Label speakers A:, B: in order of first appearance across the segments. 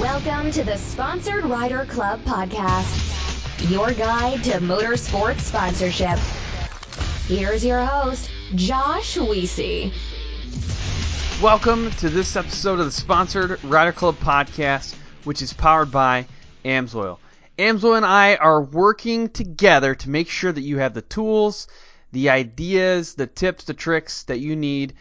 A: Welcome to the Sponsored Rider Club podcast, your guide to motorsports sponsorship. Here's your host, Josh Weesey.
B: Welcome to this episode of the Sponsored Rider Club podcast, which is powered by AMSOIL. AMSOIL and I are working together to make sure that you have the tools, the ideas, the tips, the tricks that you need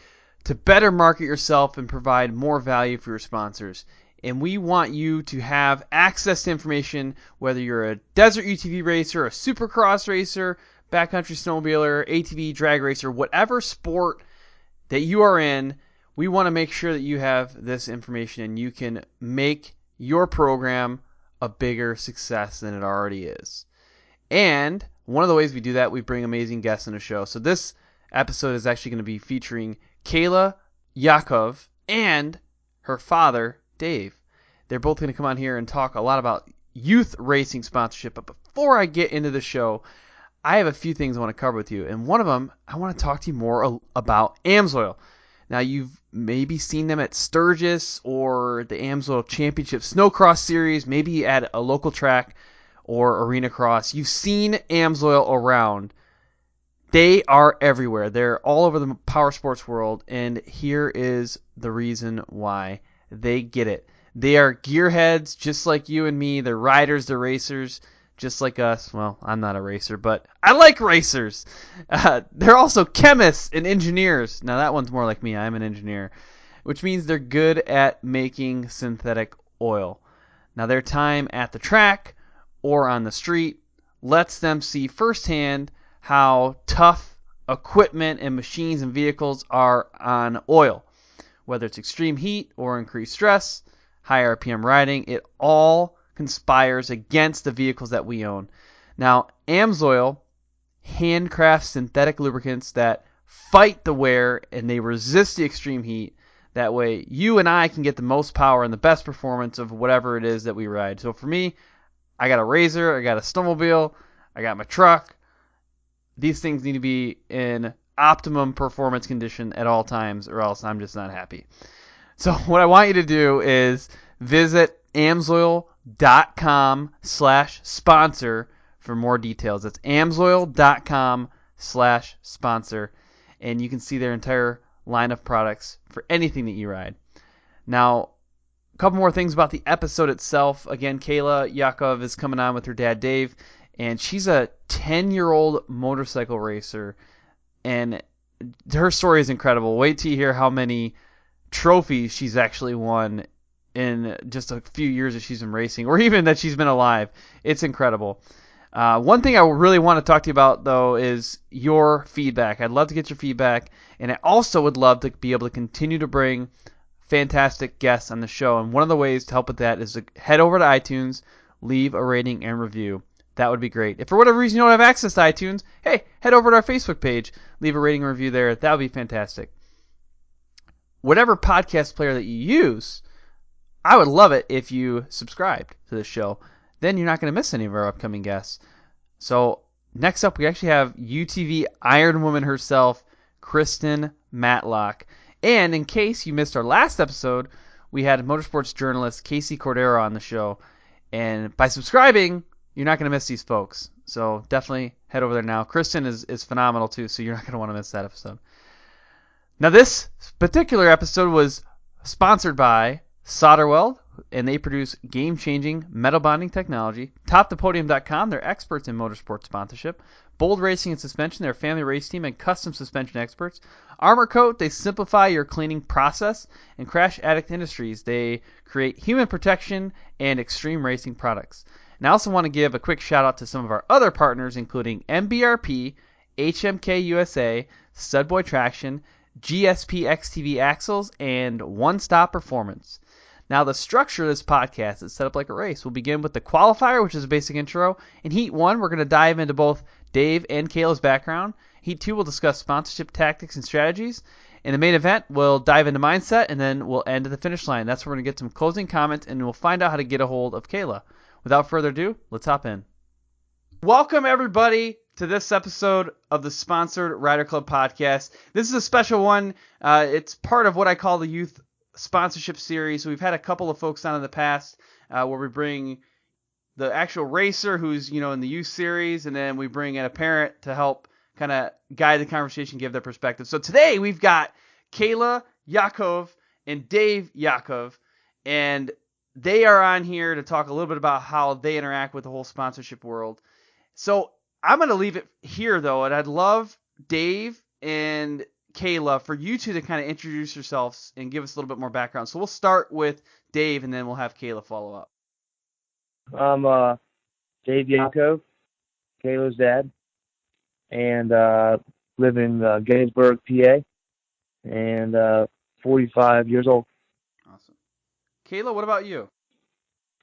B: to better market yourself and provide more value for your sponsors. And we want you to have access to information, whether you're a desert UTV racer, a supercross racer, backcountry snowmobiler, ATV drag racer, whatever sport that you are in. We want to make sure that you have this information and you can make your program a bigger success than it already is. And one of the ways we do that, we bring amazing guests on the show. So this episode is actually going to be featuring Kayla Yaakov and her father, Dave. They're both going to come on here and talk a lot about youth racing sponsorship. But before I get into the show, I have a few things I want to cover with you. And one of them, I want to talk to you more about AMSOIL. Now, you've maybe seen them at Sturgis or the AMSOIL Championship Snowcross Series, maybe at a local track or arena cross. You've seen AMSOIL around. They are everywhere. They're all over the power sports world, and here is the reason why. They get it. They are gearheads just like you and me. They're riders, they're racers, just like us. Well, I'm not a racer, but I like racers. They're also chemists and engineers. Now, that one's more like me. I'm an engineer, which means they're good at making synthetic oil. Now, their time at the track or on the street lets them see firsthand how tough equipment and machines and vehicles are on oil. Whether it's extreme heat or increased stress, high RPM riding, it all conspires against the vehicles that we own. Now, AMSOIL handcrafts synthetic lubricants that fight the wear and they resist the extreme heat. That way, you and I can get the most power and the best performance of whatever it is that we ride. So for me, I got a RZR, I got a snowmobile, I got my truck. These things need to be in optimum performance condition at all times, or else I'm just not happy. So what I want you to do is visit AMSOIL.com/sponsor for more details. That's AMSOIL.com/sponsor, and you can see their entire line of products for anything that you ride. Now, a couple more things about the episode itself. Again, Kayla Yaakov is coming on with her dad, Dave, and she's a 10-year-old motorcycle racer, and her story is incredible. Wait till you hear how many trophies she's actually won in just a few years that she's been racing, or even that she's been alive. It's incredible. One thing I really want to talk to you about, though, is your feedback. I'd love to get your feedback, and I also would love to be able to continue to bring fantastic guests on the show. And one of the ways to help with that is to head over to iTunes, leave a rating and review. That would be great. If for whatever reason you don't have access to iTunes, hey, head over to our Facebook page, leave a rating and review there. That would be fantastic. Whatever podcast player that you use, I would love it if you subscribed to the show. Then you're not going to miss any of our upcoming guests. So next up, we actually have UTV Iron Woman herself, Kristen Matlock. And in case you missed our last episode, we had motorsports journalist Casey Cordero on the show. And by subscribing, you're not going to miss these folks. So definitely head over there now. Kristen is phenomenal too, so you're not going to want to miss that episode. Now, this particular episode was sponsored by SolderWeld, and they produce game-changing metal bonding technology. TopThePodium.com, they're experts in motorsport sponsorship. Bold Racing and Suspension, they're a family race team and custom suspension experts. Armor Coat, they simplify your cleaning process. And Crash Addict Industries, they create human protection and extreme racing products. And I also want to give a quick shout-out to some of our other partners, including MBRP, HMK USA, Studboy Traction, GSP XTV Axles, and One Stop Performance. Now, the structure of this podcast is set up like a race. We'll begin with the qualifier, which is a basic intro. In Heat 1, we're going to dive into both Dave and Kayla's background. Heat 2, we'll discuss sponsorship tactics and strategies. In the main event, we'll dive into mindset, and then we'll end at the finish line. That's where we're going to get some closing comments, and we'll find out how to get a hold of Kayla. Without further ado, let's hop in. Welcome, everybody, to this episode of the Sponsored Rider Club podcast. This is a special one. It's part of what I call the Youth sponsorship series. So we've had a couple of folks on in the past where we bring the actual racer who's, in the youth series, and then we bring in a parent to help kind of guide the conversation, give their perspective. So today we've got Kayla Yaakov and Dave Yaakov, and they are on here to talk a little bit about how they interact with the whole sponsorship world. So I'm going to leave it here, though, and I'd love Dave and Kayla for you two to kind of introduce yourselves and give us a little bit more background. So we'll start with Dave, and then we'll have Kayla follow up.
C: I'm Dave Yaakov, Kayla's dad, and live in Gettysburg, PA, and 45 years old.
B: Awesome. Kayla, what about you?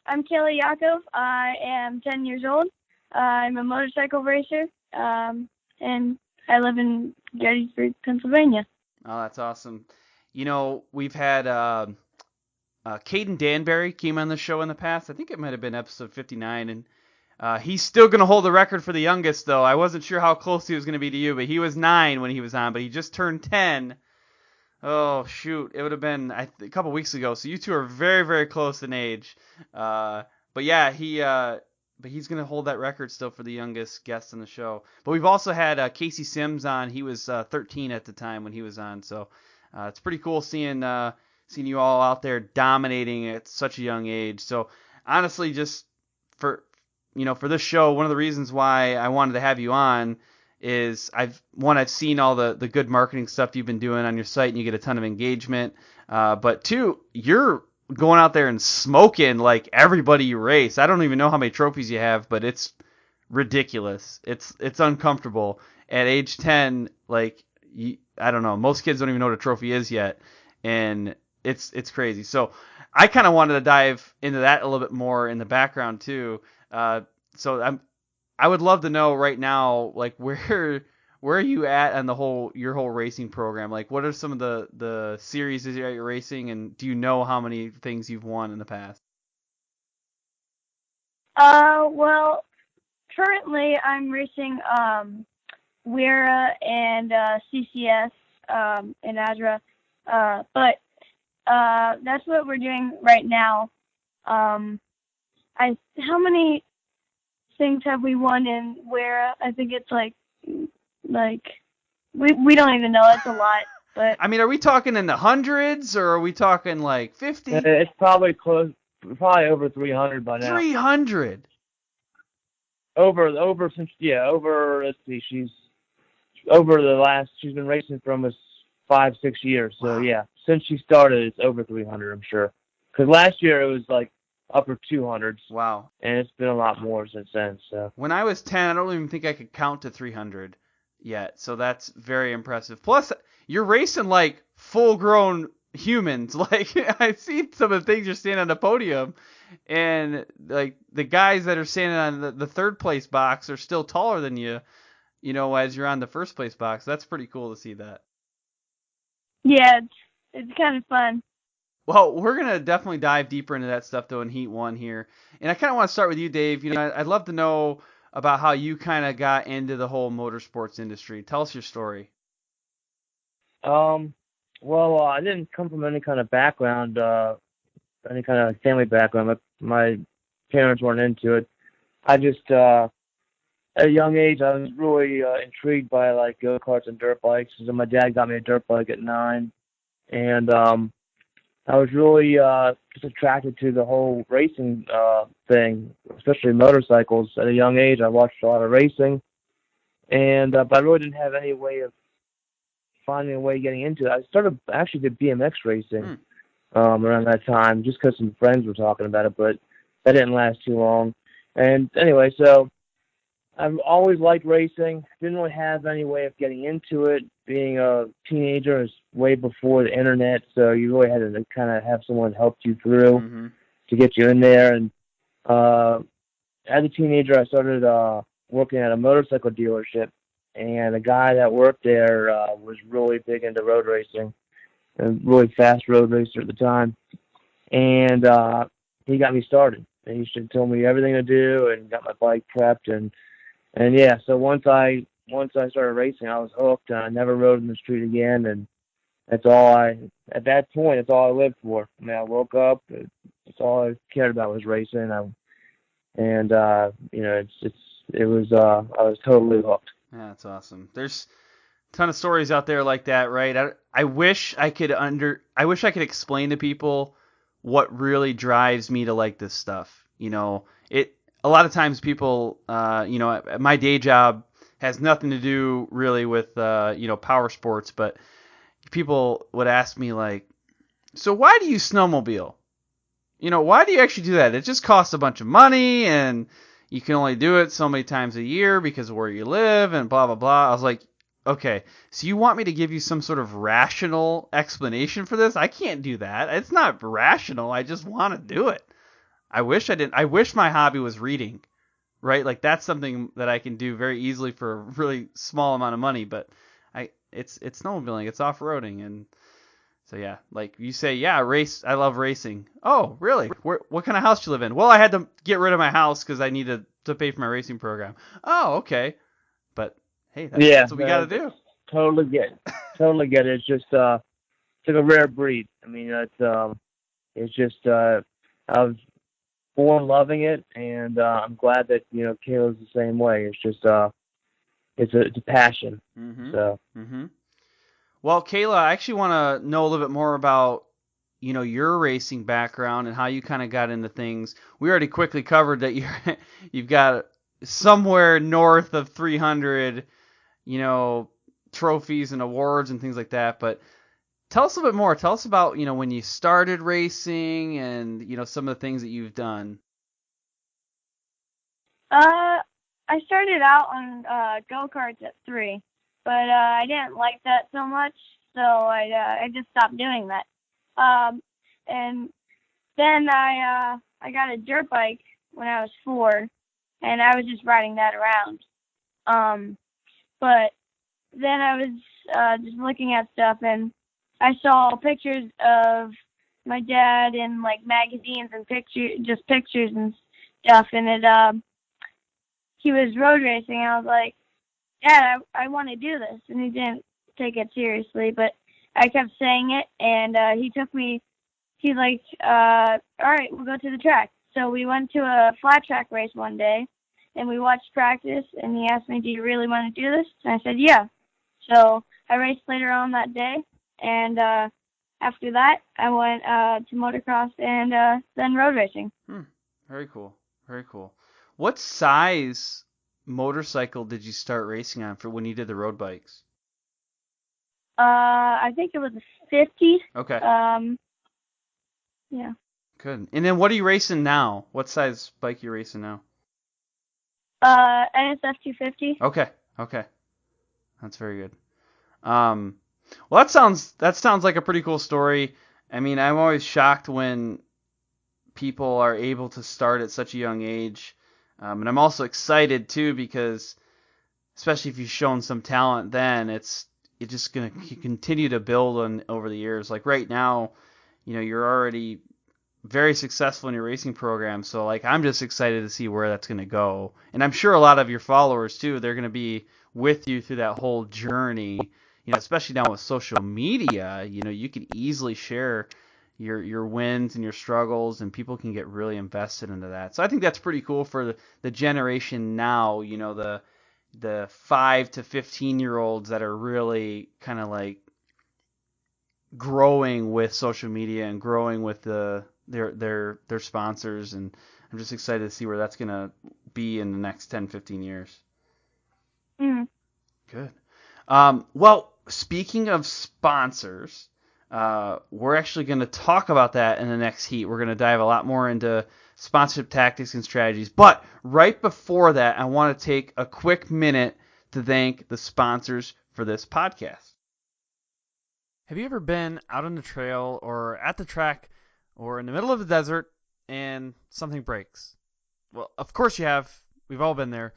D: I'm Kayla Yaakov. I am 10 years old. I'm a motorcycle racer, and I live in Gettysburg, Pennsylvania.
B: Oh, that's awesome. We've had Caden Danbury came on the show in the past. I think it might have been episode 59, and he's still going to hold the record for the youngest, though. I wasn't sure how close he was going to be to you, but he was 9 when he was on, but he just turned 10. Oh, shoot. It would have been a couple weeks ago, so you two are very, very close in age. But yeah, he's going to hold that record still for the youngest guest on the show. But we've also had Casey Sims on. He was 13 at the time when he was on, so it's pretty cool seeing you all out there dominating at such a young age. So honestly, just for this show, one of the reasons why I wanted to have you on is I've seen all the good marketing stuff you've been doing on your site, and you get a ton of engagement. But two, you're going out there and smoking like everybody you race. I don't even know how many trophies you have, but it's ridiculous. It's uncomfortable. At age 10, I don't know. Most kids don't even know what a trophy is yet, and it's crazy. So I kind of wanted to dive into that a little bit more in the background too. So I would love to know right now, where are you at on your whole racing program? What are some of the series that you're racing, and do you know how many things you've won in the past?
D: Well, currently I'm racing Wera and CCS in Azra, but that's what we're doing right now. How many things have we won in Wera? I think it's we don't even know. It's a lot. But
B: I mean, are we talking in the hundreds, or are we talking 50?
C: It's probably probably over 300 by now.
B: 300.
C: Let's see, she's been racing for almost 5-6 years. So yeah, since she started, it's over 300, I'm sure. Because last year it was upper 200s.
B: Wow.
C: And it's been a lot more since then. So
B: when I was 10, I don't even think I could count to 300 yet. So that's very impressive. Plus, you're racing full-grown humans. I've seen some of the things you're standing on the podium, and the guys that are standing on the third place box are still taller than you, as you're on the first place box. That's pretty cool to see that.
D: Yeah, it's kind of fun.
B: Well, we're going to definitely dive deeper into that stuff, though, in Heat 1 here. And I kind of want to start with you, Dave. I'd love to know about how you kind of got into the whole motorsports industry. Tell us your story.
C: Well, I didn't come from any kind of background, any kind of family background. My parents weren't into it. I just, at a young age, I was really intrigued by go-karts and dirt bikes. So my dad got me a dirt bike at 9, and I was really just attracted to the whole racing thing, especially motorcycles. At a young age, I watched a lot of racing, and but I really didn't have any way of finding a way of getting into it. I started actually did BMX racing around that time, just because some friends were talking about it, but that didn't last too long. And anyway, so I've always liked racing. Didn't really have any way of getting into it. Being a teenager, it was way before the internet, so you really had to kind of have someone help you through to get you in there. And as a teenager, I started working at a motorcycle dealership, and the guy that worked there was really big into road racing, a really fast road racer at the time. And he got me started. And he should tell me everything to do and got my bike prepped. And yeah, so once I started racing, I was hooked. I never rode in the street again. That's all at that point, that's all I lived for. I mean, I woke up, that's all I cared about was racing. I was totally hooked.
B: Yeah, that's awesome. There's a ton of stories out there like that, right? I wish I could explain to people what really drives me to like this stuff. A lot of times people, my day job has nothing to do really with, power sports, but people would ask me like, so why do you snowmobile? Why do you actually do that? It just costs a bunch of money and you can only do it so many times a year because of where you live and blah, blah, blah. I was like, okay, so you want me to give you some sort of rational explanation for this? I can't do that. It's not rational. I just want to do it. I wish I didn't. I wish my hobby was reading, right? Like that's something that I can do very easily for a really small amount of money, but it's snowmobiling, it's off-roading, and so yeah, like you say, yeah, I love racing. Oh, really? What kind of house do you live in? Well, I had to get rid of my house because I needed to pay for my racing program. Oh, okay. But hey, that's what we got to do.
C: Totally get it. It's just it's like a rare breed. I mean, it's just I was born loving it, and I'm glad that Kayla's the same way. It's just it's a passion.
B: Mm-hmm.
C: So.
B: Mm-hmm. Well, Kayla, I actually want to know a little bit more about, your racing background and how you kind of got into things. We already quickly covered that you've got somewhere north of 300, trophies and awards and things like that. But tell us a bit more. Tell us about, when you started racing and, some of the things that you've done.
D: I started out on go-karts at 3. But I didn't like that so much, so I just stopped doing that. And then I got a dirt bike when I was 4, and I was just riding that around. But then I was just looking at stuff, and I saw pictures of my dad in like magazines and pictures and stuff, and he was road racing. And I was like, Dad, I want to do this. And he didn't take it seriously, but I kept saying it, and he's like, all right, we'll go to the track. So we went to a flat track race one day, and we watched practice, and he asked me, do you really want to do this? And I said, yeah. So I raced later on that day, and after that, I went to motocross and then road racing.
B: Very cool. Very cool. What size motorcycle did you start racing on for when you did the road bikes?
D: I think it was a 50.
B: Okay.
D: Yeah.
B: Good. And then what are you racing now? What size bike are you racing now?
D: NSF 250.
B: Okay. That's very good. Well, that sounds like a pretty cool story. I mean, I'm always shocked when people are able to start at such a young age. And I'm also excited too because, especially if you've shown some talent, then it's just gonna continue to build on over the years. Like right now, you're already very successful in your racing program, so like I'm just excited to see where that's gonna go. And I'm sure a lot of your followers too, they're gonna be with you through that whole journey. Especially now with social media, you can easily share your wins and your struggles, and people can get really invested into that. So I think that's pretty cool for the generation now, the 5 to 15-year-olds that are really kind of like growing with social media and growing with their sponsors, and I'm just excited to see where that's going to be in the next 10, 15 years.
D: Mm.
B: Good. Well, speaking of sponsors, we're actually going to talk about that in the next heat. We're going to dive a lot more into sponsorship tactics and strategies. But right before that, I want to take a quick minute to thank the sponsors for this podcast. Have you ever been out on the trail or at the track or in the middle of the desert and something breaks? Well, of course you have. We've all been there.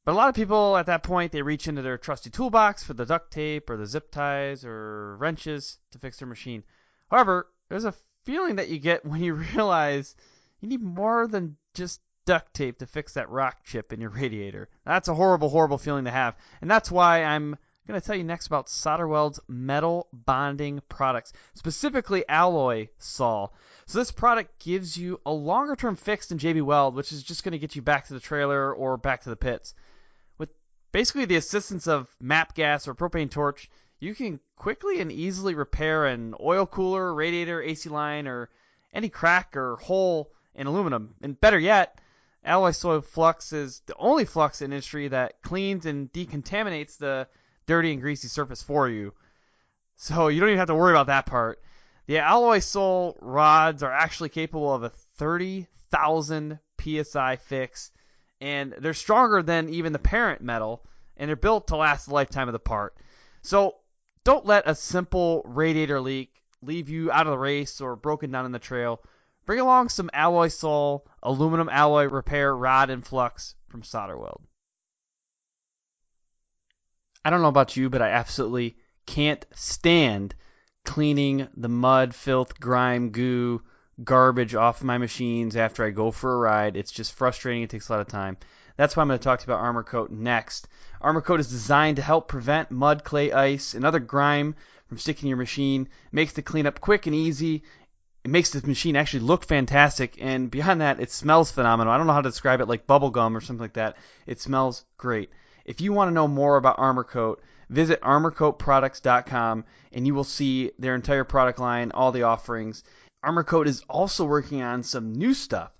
B: But a lot of people at that point, they reach into their trusty toolbox for the duct tape or the zip ties or wrenches to fix their machine. However, there's a feeling that you get when you realize you need more than just duct tape to fix that rock chip in your radiator. That's a horrible, horrible feeling to have. And that's why I'm I'm going to tell you next about SolderWeld's metal bonding products, specifically alloy sol. So this product gives you a longer term fix than JB Weld, which is just going to get you back to the trailer or back to the pits. With basically the assistance of MAP gas or propane torch, you can quickly and easily repair an oil cooler, radiator, AC line, or any crack or hole in aluminum. And better yet, alloy sol flux is the only flux in the industry that cleans and decontaminates the dirty and greasy surface for you. So you don't even have to worry about that part. The alloy sol rods are actually capable of a 30,000 psi fix, and they're stronger than even the parent metal, and they're built to last the lifetime of the part. So don't let a simple radiator leak leave you out of the race or broken down in the trail. Bring along some alloy sol aluminum alloy repair rod and flux from SolderWeld. I don't know about you, but I absolutely can't stand cleaning the mud, filth, grime, goo, garbage off my machines after I go for a ride. It's just frustrating. It takes a lot of time. That's why I'm going to talk to you about Armor Kote next. Armor Kote is designed to help prevent mud, clay, ice, and other grime from sticking to your machine. It makes the cleanup quick and easy. It makes the machine actually look fantastic, and beyond that, it smells phenomenal. I don't know how to describe it, like bubble gum or something like that. It smells great. If you want to know more about Armor Kote, visit armorcoatproducts.com and you will see their entire product line, all the offerings. Armor Kote is also working on some new stuff.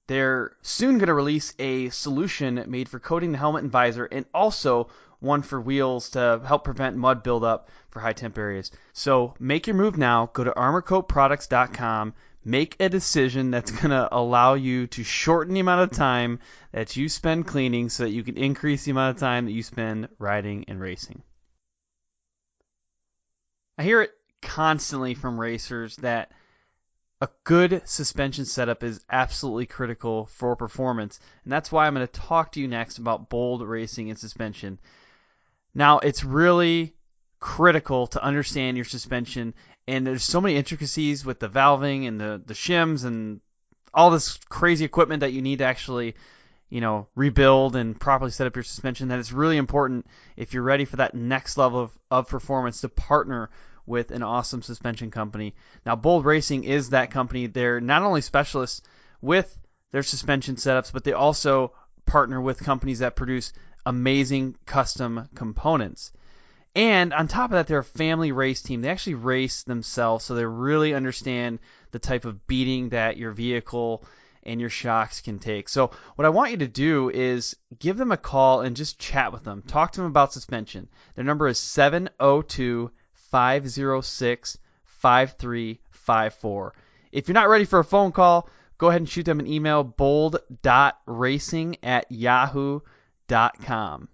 B: They're soon going to release a solution made for coating the helmet and visor, and also one for wheels to help prevent mud buildup for high temp areas. So make your move now. Go to armorcoatproducts.com. Make a decision that's going to allow you to shorten the amount of time that you spend cleaning so that you can increase the amount of time that you spend riding and racing. I hear it constantly from racers that a good suspension setup is absolutely critical for performance, and that's why I'm going to talk to you next about bold racing and suspension. Now, it's really critical to understand your suspension, and there's so many intricacies with the valving and the shims and all this crazy equipment that you need to actually, rebuild and properly set up your suspension, that it's really important, if you're ready for that next level of performance, to partner with an awesome suspension company. Now, Bold Racing is that company. They're not only specialists with their suspension setups, but they also partner with companies that produce amazing custom components. And on top of that, they're a family race team. They actually race themselves, so they really understand the type of beating that your vehicle and your shocks can take. So what I want you to do is give them a call and just chat with them. Talk to them about suspension. Their number is 702-506-5354. If you're not ready for a phone call, go ahead and shoot them an email, bold.racing@yahoo.com.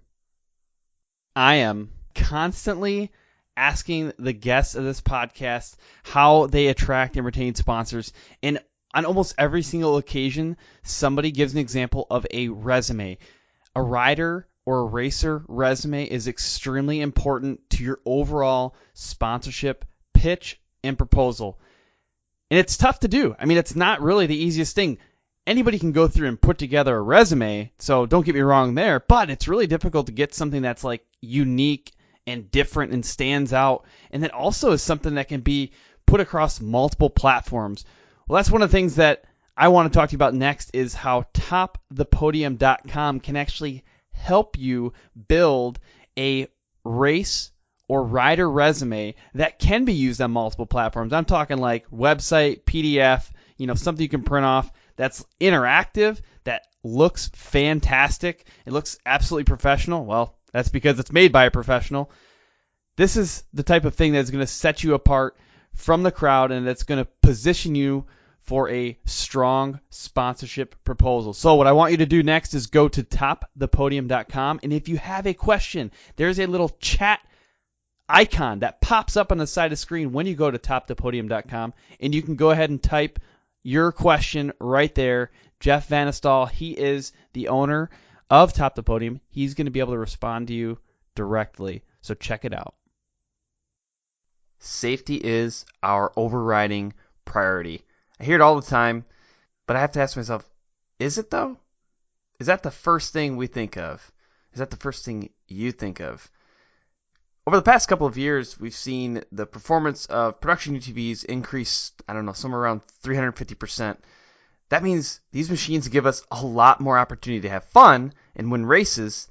B: I am constantly asking the guests of this podcast how they attract and retain sponsors, and on almost every single occasion, somebody gives an example of a resume. A rider or a racer resume is extremely important to your overall sponsorship pitch and proposal. And it's tough to do. I mean, it's not really the easiest thing. Anybody can go through and put together a resume, so don't get me wrong there, but it's really difficult to get something that's like unique and different and stands out, and that also is something that can be put across multiple platforms. Well, that's one of the things that I want to talk to you about next, is how topthepodium.com can actually help you build a race or rider resume that can be used on multiple platforms. I'm talking like website, PDF, something you can print off that's interactive, that looks fantastic. It looks absolutely professional. Well, that's because it's made by a professional. This is the type of thing that's going to set you apart from the crowd, and that's going to position you for a strong sponsorship proposal. So what I want you to do next is go to topthepodium.com, and if you have a question, there's a little chat icon that pops up on the side of the screen when you go to topthepodium.com, and you can go ahead and type your question right there. Jeff Vanestal, he is the owner of Top the Podium. He's going to be able to respond to you directly, so check it out. Safety is our overriding priority. I hear it all the time, but I have to ask myself, is it though? Is that the first thing we think of? Is that the first thing you think of? Over the past couple of years, we've seen the performance of production UTVs increase, somewhere around 350%. That means these machines give us a lot more opportunity to have fun and win races,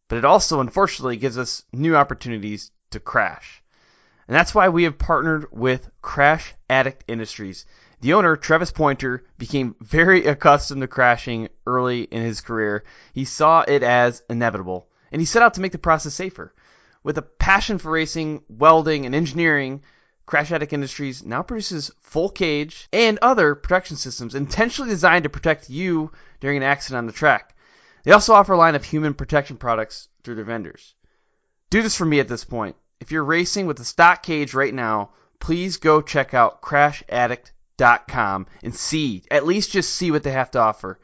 B: but it also, unfortunately, gives us new opportunities to crash. And that's why we have partnered with Crash Addict Industries. The owner, Travis Pointer, became very accustomed to crashing early in his career. He saw it as inevitable, and he set out to make the process safer. With a passion for racing, welding, and engineering, Crash Addict Industries now produces full cage and other protection systems intentionally designed to protect you during an accident on the track. They also offer a line of human protection products through their vendors. Do this for me at this point. If you're racing with a stock cage right now, please go check out crashaddict.com and at least just see what they have to offer.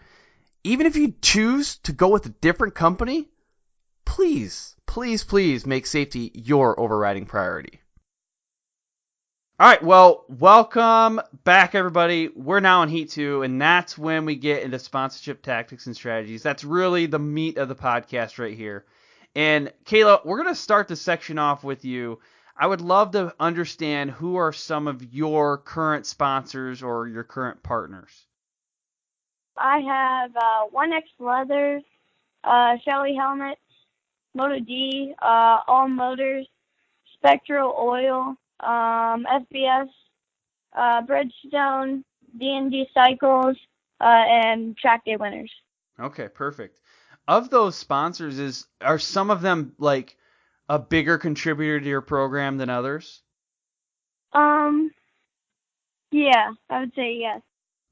B: Even if you choose to go with a different company, please make safety your overriding priority. All right, well, welcome back, everybody. We're now in Heat 2, and that's when we get into sponsorship tactics and strategies. That's really the meat of the podcast right here. And Kayla, we're going to start this section off with you. I would love to understand who are some of your current sponsors or your current partners.
D: I have 1X Leathers, Shelly Helmets, Moto D, All Motors, Spectral Oil, SBS, Bridgestone, D&D Cycles, and Track Day Winners.
B: Okay, perfect. Of those sponsors, are some of them like a bigger contributor to your program than others?
D: Yeah, I would say yes.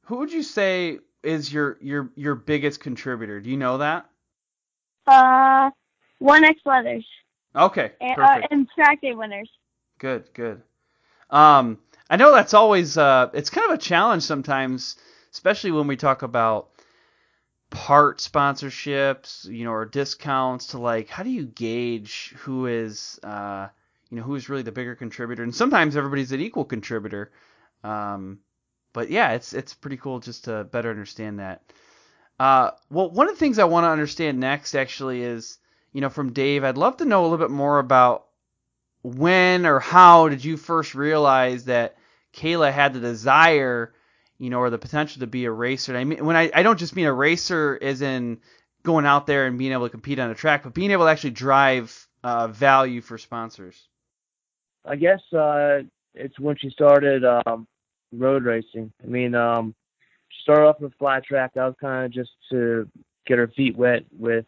B: Who would you say is your biggest contributor? Do you know that?
D: 1X Leathers.
B: Okay, perfect.
D: And Track Day Winners.
B: Good. I know that's always it's kind of a challenge sometimes, especially when we talk about part sponsorships, or discounts, to like, how do you gauge who is who is really the bigger contributor? And sometimes everybody's an equal contributor. But yeah, it's pretty cool just to better understand that. Well, one of the things I want to understand next actually is, from Dave, I'd love to know a little bit more about when or how did you first realize that Kayla had the desire, or the potential to be a racer? And I mean, when I don't just mean a racer as in going out there and being able to compete on a track, but being able to actually drive value for sponsors.
C: I guess it's when she started road racing. I mean, she started off with flat track. That was kind of just to get her feet wet with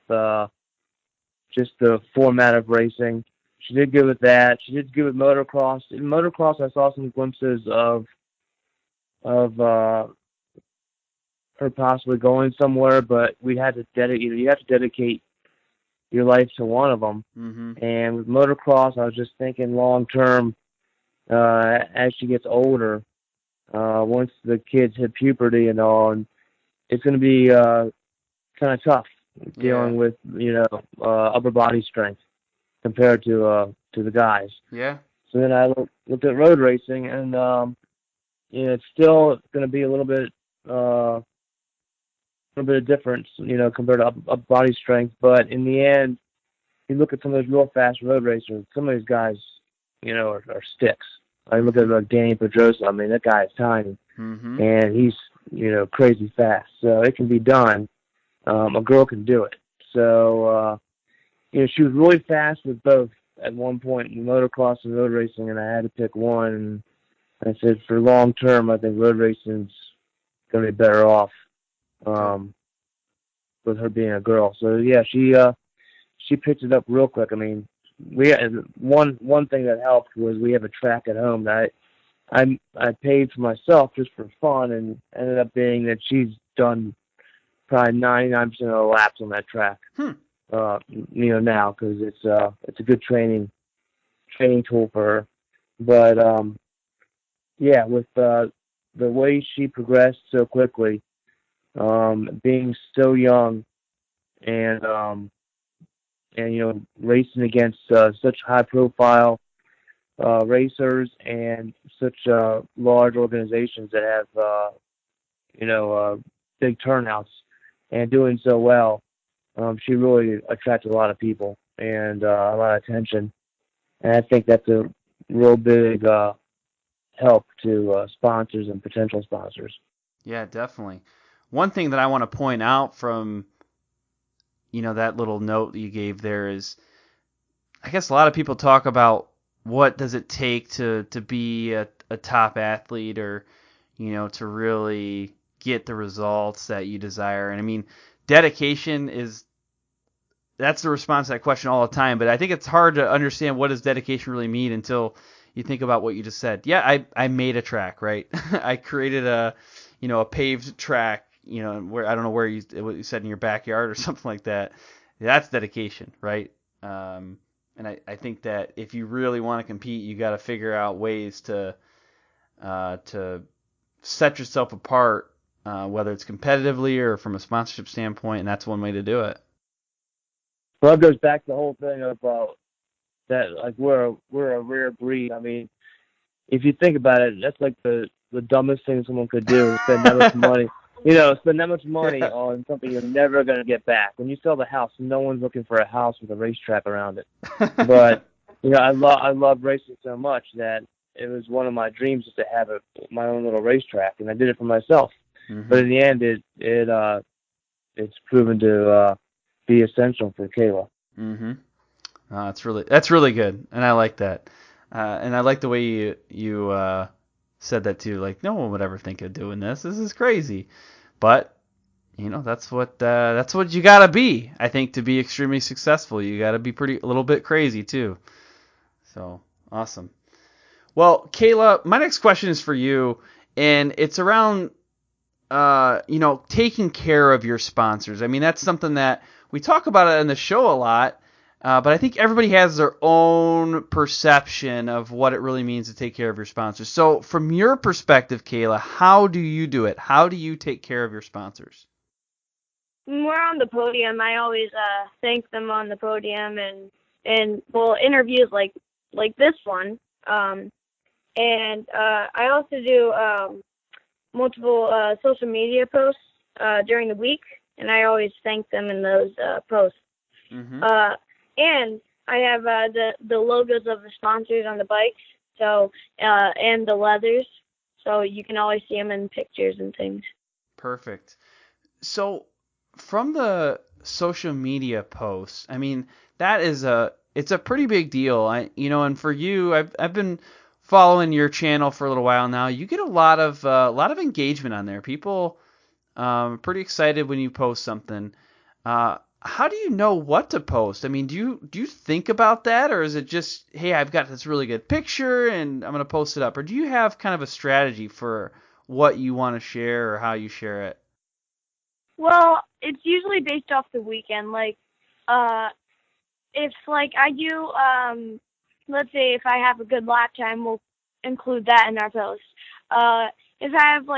C: just the format of racing. She did good with that. She did good with motocross. In motocross, I saw some glimpses of her possibly going somewhere, but we had to you have to dedicate your life to one of them.
B: Mm-hmm.
C: And with motocross, I was just thinking long term, as she gets older, once the kids hit puberty and all, and it's going to be kind of tough dealing with upper body strength compared to the guys.
B: Yeah.
C: So then I looked at road racing, and it's still going to be a little bit of difference, compared to upper body strength. But in the end, you look at some of those real fast road racers. Some of these guys, are sticks. I look at Danny Pedrosa. I mean, that guy is tiny,
B: mm-hmm.
C: and he's crazy fast. So it can be done. A girl can do it. So she was really fast with both at one point in motocross and road racing, and I had to pick one. And I said, for long term, I think road racing's going to be better off with her being a girl. So yeah, she picked it up real quick. I mean, we one thing that helped was we have a track at home that I paid for myself just for fun, and ended up being that she's done probably 99% of the laps on that track. Now, because it's a good training tool for her. But yeah, with the way she progressed so quickly, being so young, and racing against such high profile racers and such large organizations that have big turnouts, and doing so well, she really attracted a lot of people and a lot of attention. And I think that's a real big help to sponsors and potential sponsors.
B: Yeah, definitely. One thing that I want to point out from, that little note that you gave there is, I guess a lot of people talk about what does it take to be a top athlete, or, to really get the results that you desire. And I mean, dedication that's the response to that question all the time, but I think it's hard to understand what does dedication really mean until you think about what you just said. Yeah, I made a track, right? I created a paved track, where I don't know what you said, in your backyard or something like that. That's dedication, right? And I think that if you really want to compete, you got to figure out ways to set yourself apart, whether it's competitively or from a sponsorship standpoint, and that's one way to do it.
C: Well, it goes back to the whole thing of that, like, we're a rare breed. I mean, if you think about it, that's like the dumbest thing someone could do, is spend that much money. Spend that much money on something you're never going to get back. When you sell the house, no one's looking for a house with a racetrack around it. But I love racing so much that it was one of my dreams just to have my own little racetrack, and I did it for myself. Mm-hmm. But in the end, it's proven to be essential for Kayla.
B: Mm-hmm. That's really good, and I like that. And I like the way you said that too. Like, no one would ever think of doing this. This is crazy, but that's what you gotta be. I think to be extremely successful, you gotta be a little bit crazy too. So awesome. Well, Kayla, my next question is for you, and it's around taking care of your sponsors. I mean, that's something that we talk about it in the show a lot. But I think everybody has their own perception of what it really means to take care of your sponsors. So from your perspective, Kayla, how do you do it? How do you take care of your sponsors?
D: When we're on the podium, I always thank them on the podium, and interviews like this one. And I also do multiple social media posts during the week, and I always thank them in those posts. Mm-hmm. And I have the logos of the sponsors on the bikes, so and the leathers, so you can always see them in pictures and things.
B: Perfect. So from the social media posts, I mean, it's a pretty big deal. And for you, I've been following your channel for a little while now. You get a lot of engagement on there. People pretty excited when you post something. How do you know what to post? I mean, do you think about that, or is it just, hey, I've got this really good picture and I'm going to post it up? Or do you have kind of a strategy for what you want to share or how you share it?
D: Well, it's usually based off the weekend. Like, if I do, let's say if I have a good lap time, we'll include that in our post. If I have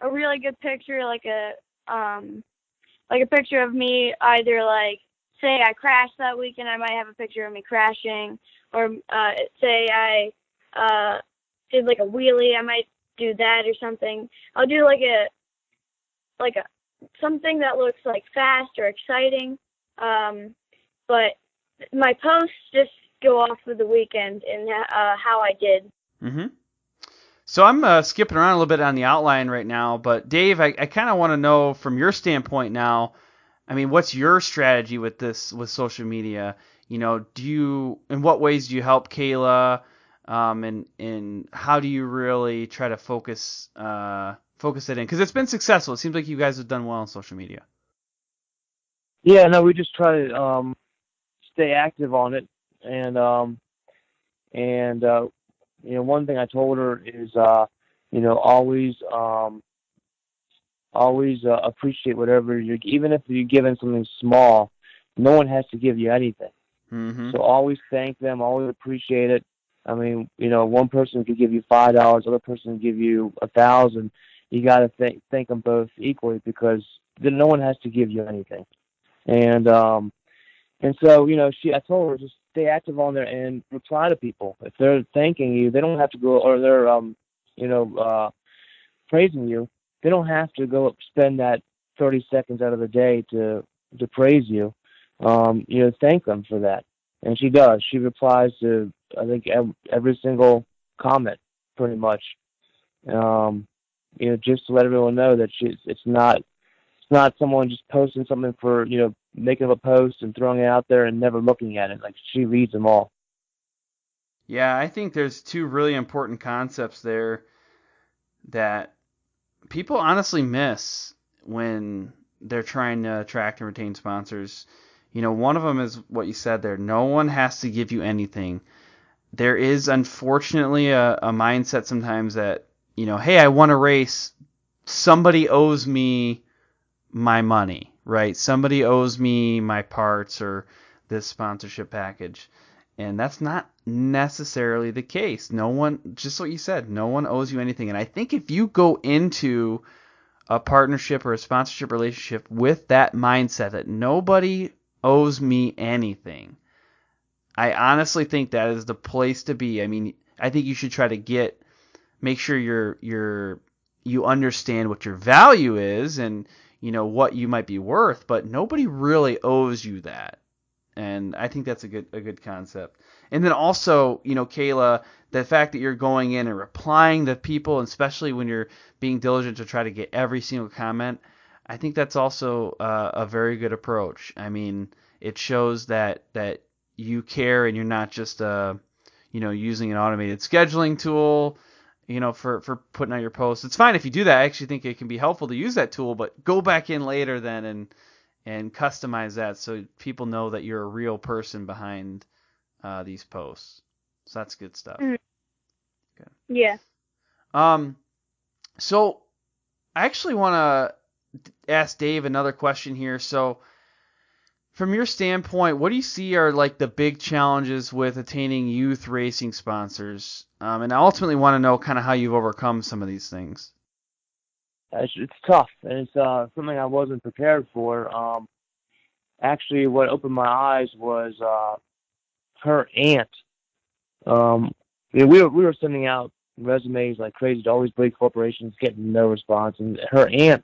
D: a really good picture, like a picture of me, either say I crashed that weekend, I might have a picture of me crashing, or say I did a wheelie, I might do that or something. I'll do a something that looks fast or exciting. But my posts just go off of the weekend and how I did. Mm-hmm.
B: So I'm skipping around a little bit on the outline right now, but Dave, I kind of want to know from your standpoint now, I mean, what's your strategy with social media? In what ways do you help Kayla, and how do you really try to focus it in? Because it's been successful. It seems like you guys have done well on social media.
C: Yeah, no, we just try to stay active on it, and one thing I told her is, always appreciate whatever even if you're given something small, no one has to give you anything. Mm-hmm. So always thank them, always appreciate it. I mean, one person could give you $5, other person could give you 1,000. You got to thank them both equally, because then no one has to give you anything. And so, I told her, just stay active on there and reply to people. If they're thanking you, they don't have to go, or they're, praising you, they don't have to go spend that 30 seconds out of the day to praise you. Thank them for that. And she does. She replies to I think every single comment, pretty much. Just to let everyone know that it's not someone just posting something for, making a post and throwing it out there and never looking at it. Like, she reads them all.
B: Yeah, I think there's two really important concepts there that people honestly miss when they're trying to attract and retain sponsors. One of them is what you said there. No one has to give you anything. There is, unfortunately, a mindset sometimes that, hey, I won a race. Somebody owes me my money, right? Somebody owes me my parts or this sponsorship package. And that's not necessarily the case. No one, just what you said, no one owes you anything. And I think if you go into a partnership or a sponsorship relationship with that mindset that nobody owes me anything, I honestly think that is the place to be. I mean, I think you should try to make sure you understand what your value is and what you might be worth, but nobody really owes you that. And I think that's a good concept. And then also, Kayla, the fact that you're going in and replying to people, especially when you're being diligent to try to get every single comment, I think that's also a very good approach. I mean, it shows that you care and you're not just using an automated scheduling tool, for putting out your posts. It's fine if you do that. I actually think it can be helpful to use that tool, but go back in later then and customize that so people know that you're a real person behind these posts. So that's good stuff.
D: Mm.
B: Okay.
D: Yeah.
B: So I actually want to ask Dave another question here. So from your standpoint, what do you see are like the big challenges with attaining youth racing sponsors? And I ultimately want to know kind of how you've overcome some of these things.
C: It's tough, and it's something I wasn't prepared for. Actually, what opened my eyes was her aunt. We were sending out resumes like crazy to all these big corporations, getting no response, and her aunt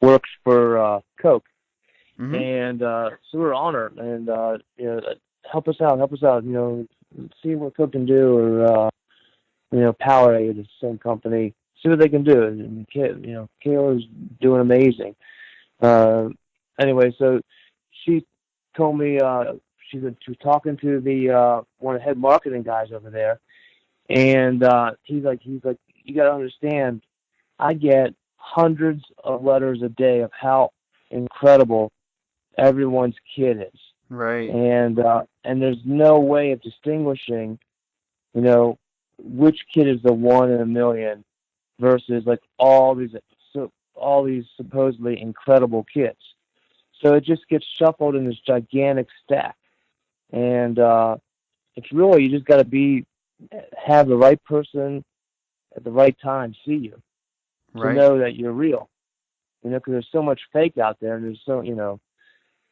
C: works for Kote,
B: Mm-hmm.
C: and so we were on her, and help us out, see what Kote can do, or Powerade, the same company. See what they can do. And Kayla's doing amazing. Anyway, so she told me she was talking to the one of the head marketing guys over there, and he's like, you got to understand, I get hundreds of letters a day of how incredible everyone's kid is.
B: Right.
C: And there's no way of distinguishing, which kid is the one in a million versus like all these supposedly incredible kids. So it just gets shuffled in this gigantic stack, and it's really, you just got to have the right person at the right time see you to know that you're real. Because there's so much fake out there, and there's so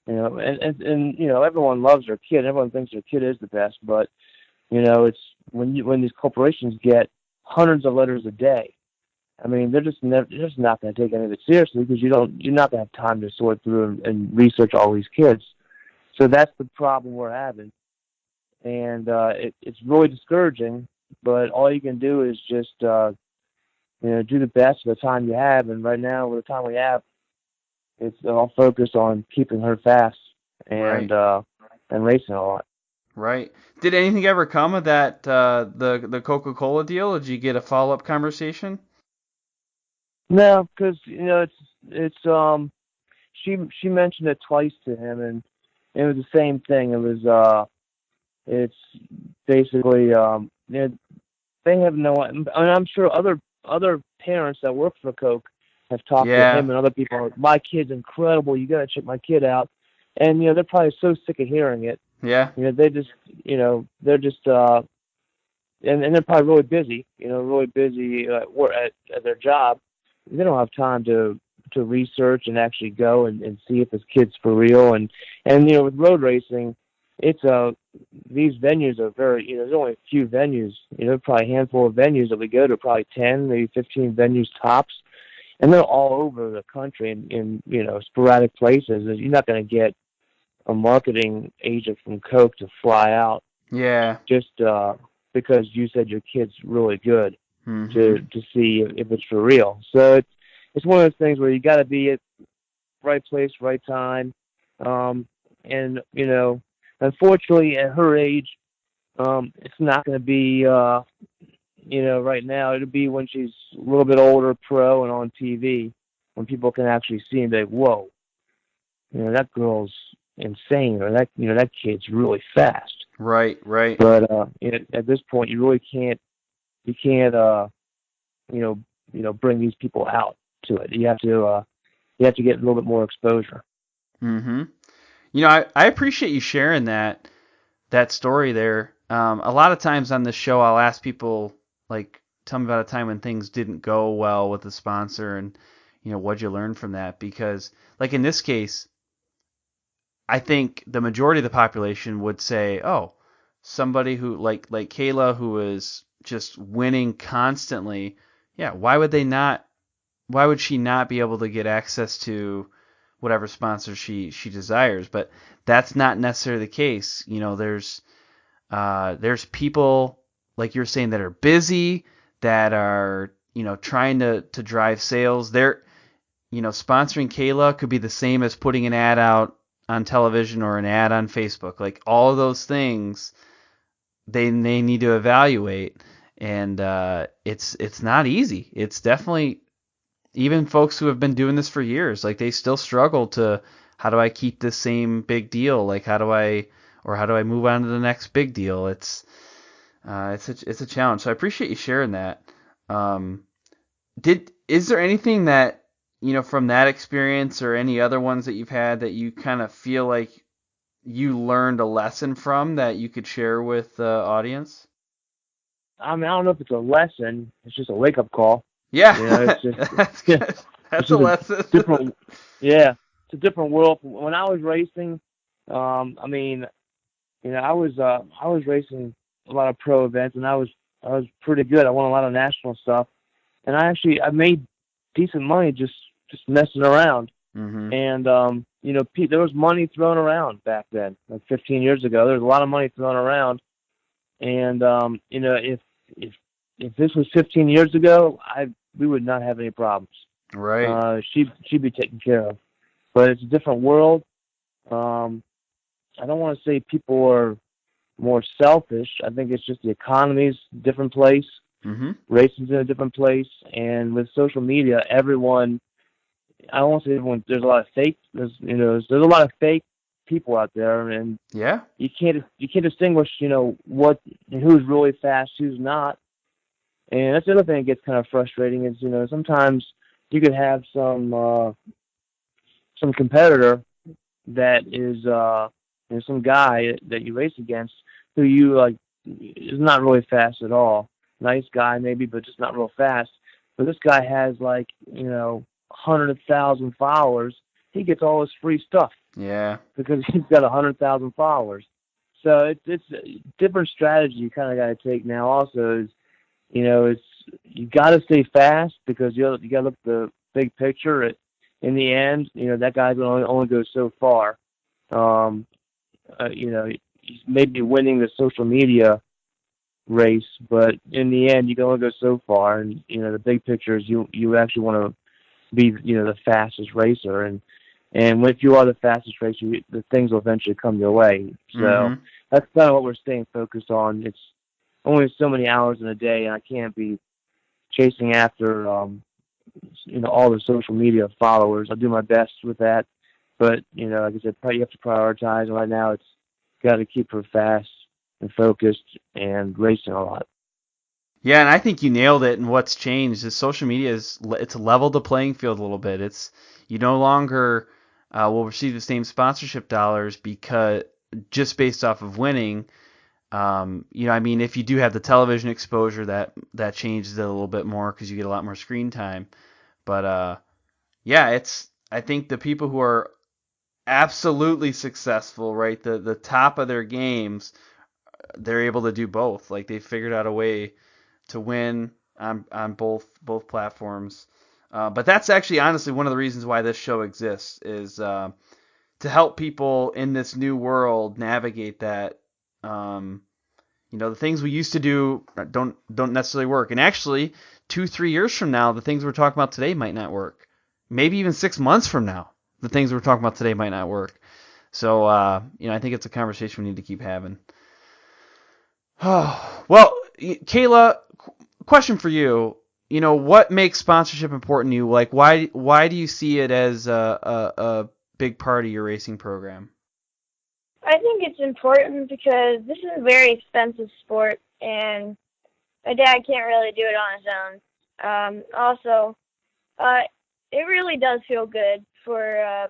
C: and everyone loves their kid. Everyone thinks their kid is the best, but it's when these corporations get hundreds of letters a day. I mean, they're just not going to take any of it seriously because you're not going to have time to sort through and research all these kids. So that's the problem we're having, and it's really discouraging. But all you can do is just do the best with the time you have. And right now, with the time we have, it's all focused on keeping her fast and racing a lot.
B: Right. Did anything ever come of that the Coca-Cola deal? Did you get a follow-up conversation?
C: No, because it's she mentioned it twice to him, and it was the same thing. It was it's basically they have no. I mean, I'm sure other parents that work for Coke have talked to him and other people. My kid's incredible. You got to check my kid out, and they're probably so sick of hearing it.
B: Yeah.
C: They just they're just and they're probably really busy. Really busy at their job. They don't have time to research and actually go and see if this kid's for real. And with road racing, it's these venues are very, there's only a few venues, probably a handful of venues that we go to, probably 10, maybe 15 venues tops. And they're all over the country in sporadic places. You're not going to get a marketing agent from Coke to fly out.
B: Yeah.
C: Just because you said your kid's really good
B: Mm-hmm.
C: to see if it's for real. So it's one of those things where you got to be at right place, right time. And, you know, unfortunately at her age, it's not going to be, you know, right now. It'll be when she's a little bit older, pro, and on TV, when people can actually see and be like, whoa, you know, that girl's insane, or that, you know, that kid's really fast.
B: Right.
C: But you know, at this point, you really can't, you know, bring these people out to it. You have to get a little bit more exposure.
B: Mm-hmm. You know, I appreciate you sharing that story there. A lot of times on this show, I'll ask people, like, tell me about a time when things didn't go well with the sponsor, and, you know, what'd you learn from that? Because, like in this case, I think the majority of the population would say, oh, somebody who, like Kayla, who is just winning constantly, yeah, why would she not be able to get access to whatever sponsor she desires? But that's not necessarily the case. You know, there's people, like you're saying, that are busy, that are, you know, trying to drive sales. They're, you know, sponsoring Kayla could be the same as putting an ad out on television or an ad on Facebook. Like, all of those things, they need to evaluate, and it's not easy. It's definitely, even folks who have been doing this for years, like, they still struggle to, how do I keep this same big deal? Like, how do I move on to the next big deal? It's a challenge. So I appreciate you sharing that. Is there anything that, you know, from that experience or any other ones that you've had, that you kind of feel like you learned a lesson from that you could share with the audience?
C: I mean, I don't know if it's a lesson. It's just a wake-up call.
B: Yeah,
C: you know, it's just
B: that's a lesson.
C: Different, yeah, it's a different world. When I was racing, I mean, you know, I was racing a lot of pro events, and I was pretty good. I won a lot of national stuff, and I made decent money just messing around.
B: Mm-hmm.
C: And you know, there was money thrown around back then, like 15 years ago. There was a lot of money thrown around, and you know, if this was 15 years ago, we would not have any problems.
B: Right.
C: She'd be taken care of. But it's a different world. I don't want to say people are more selfish. I think it's just the economy's a different place.
B: Mm-hmm.
C: Racing's in a different place. And with social media, everyone, I don't want to say everyone, there's a lot of fake, there's a lot of fake people out there, and
B: yeah,
C: you can't distinguish, you know, who's really fast, who's not. And that's the other thing that gets kind of frustrating is, you know, sometimes you could have some competitor that is, you know, some guy that you race against who you like is not really fast at all. Nice guy maybe, but just not real fast. But this guy has, like, you know, 100,000 followers. He gets all his free stuff.
B: Yeah.
C: Because he's got 100,000 followers. So it's a different strategy you kind of got to take now. Also, is, you know, you got to stay fast, because you got to look at the big picture. In the end, you know, that guy's going to only go so far. You know, he's maybe winning the social media race, but in the end, you can only go so far. And, you know, the big picture is you actually want to be, you know, the fastest racer. And if you are the fastest racer, the things will eventually come your way. So that's kind of what we're staying focused on. It's only so many hours in a day, and I can't be chasing after, you know, all the social media followers. I'll do my best with that, but, you know, like I said, you have to prioritize. And right now, it's got to keep her fast and focused and racing a lot.
B: Yeah, and I think you nailed it. And what's changed is social media it's leveled the playing field a little bit. It's, you no longer will receive the same sponsorship dollars because just based off of winning. You know, I mean, if you do have the television exposure, that changes it a little bit more because you get a lot more screen time. But yeah, I think the people who are absolutely successful, right, the top of their games, they're able to do both. Like, they figured out a way to win on both platforms. But that's actually honestly one of the reasons why this show exists, is to help people in this new world navigate that. the things we used to do don't necessarily work. And actually, 2-3 years from now, the things we're talking about today might not work. Maybe even 6 months from now, the things we're talking about today might not work. So, I think it's a conversation we need to keep having. Oh, well, Kayla, question for you. What makes sponsorship important to you? Like, why do you see it as a big part of your racing program?
D: I think it's important because this is a very expensive sport, and my dad can't really do it on his own. Also, it really does feel good for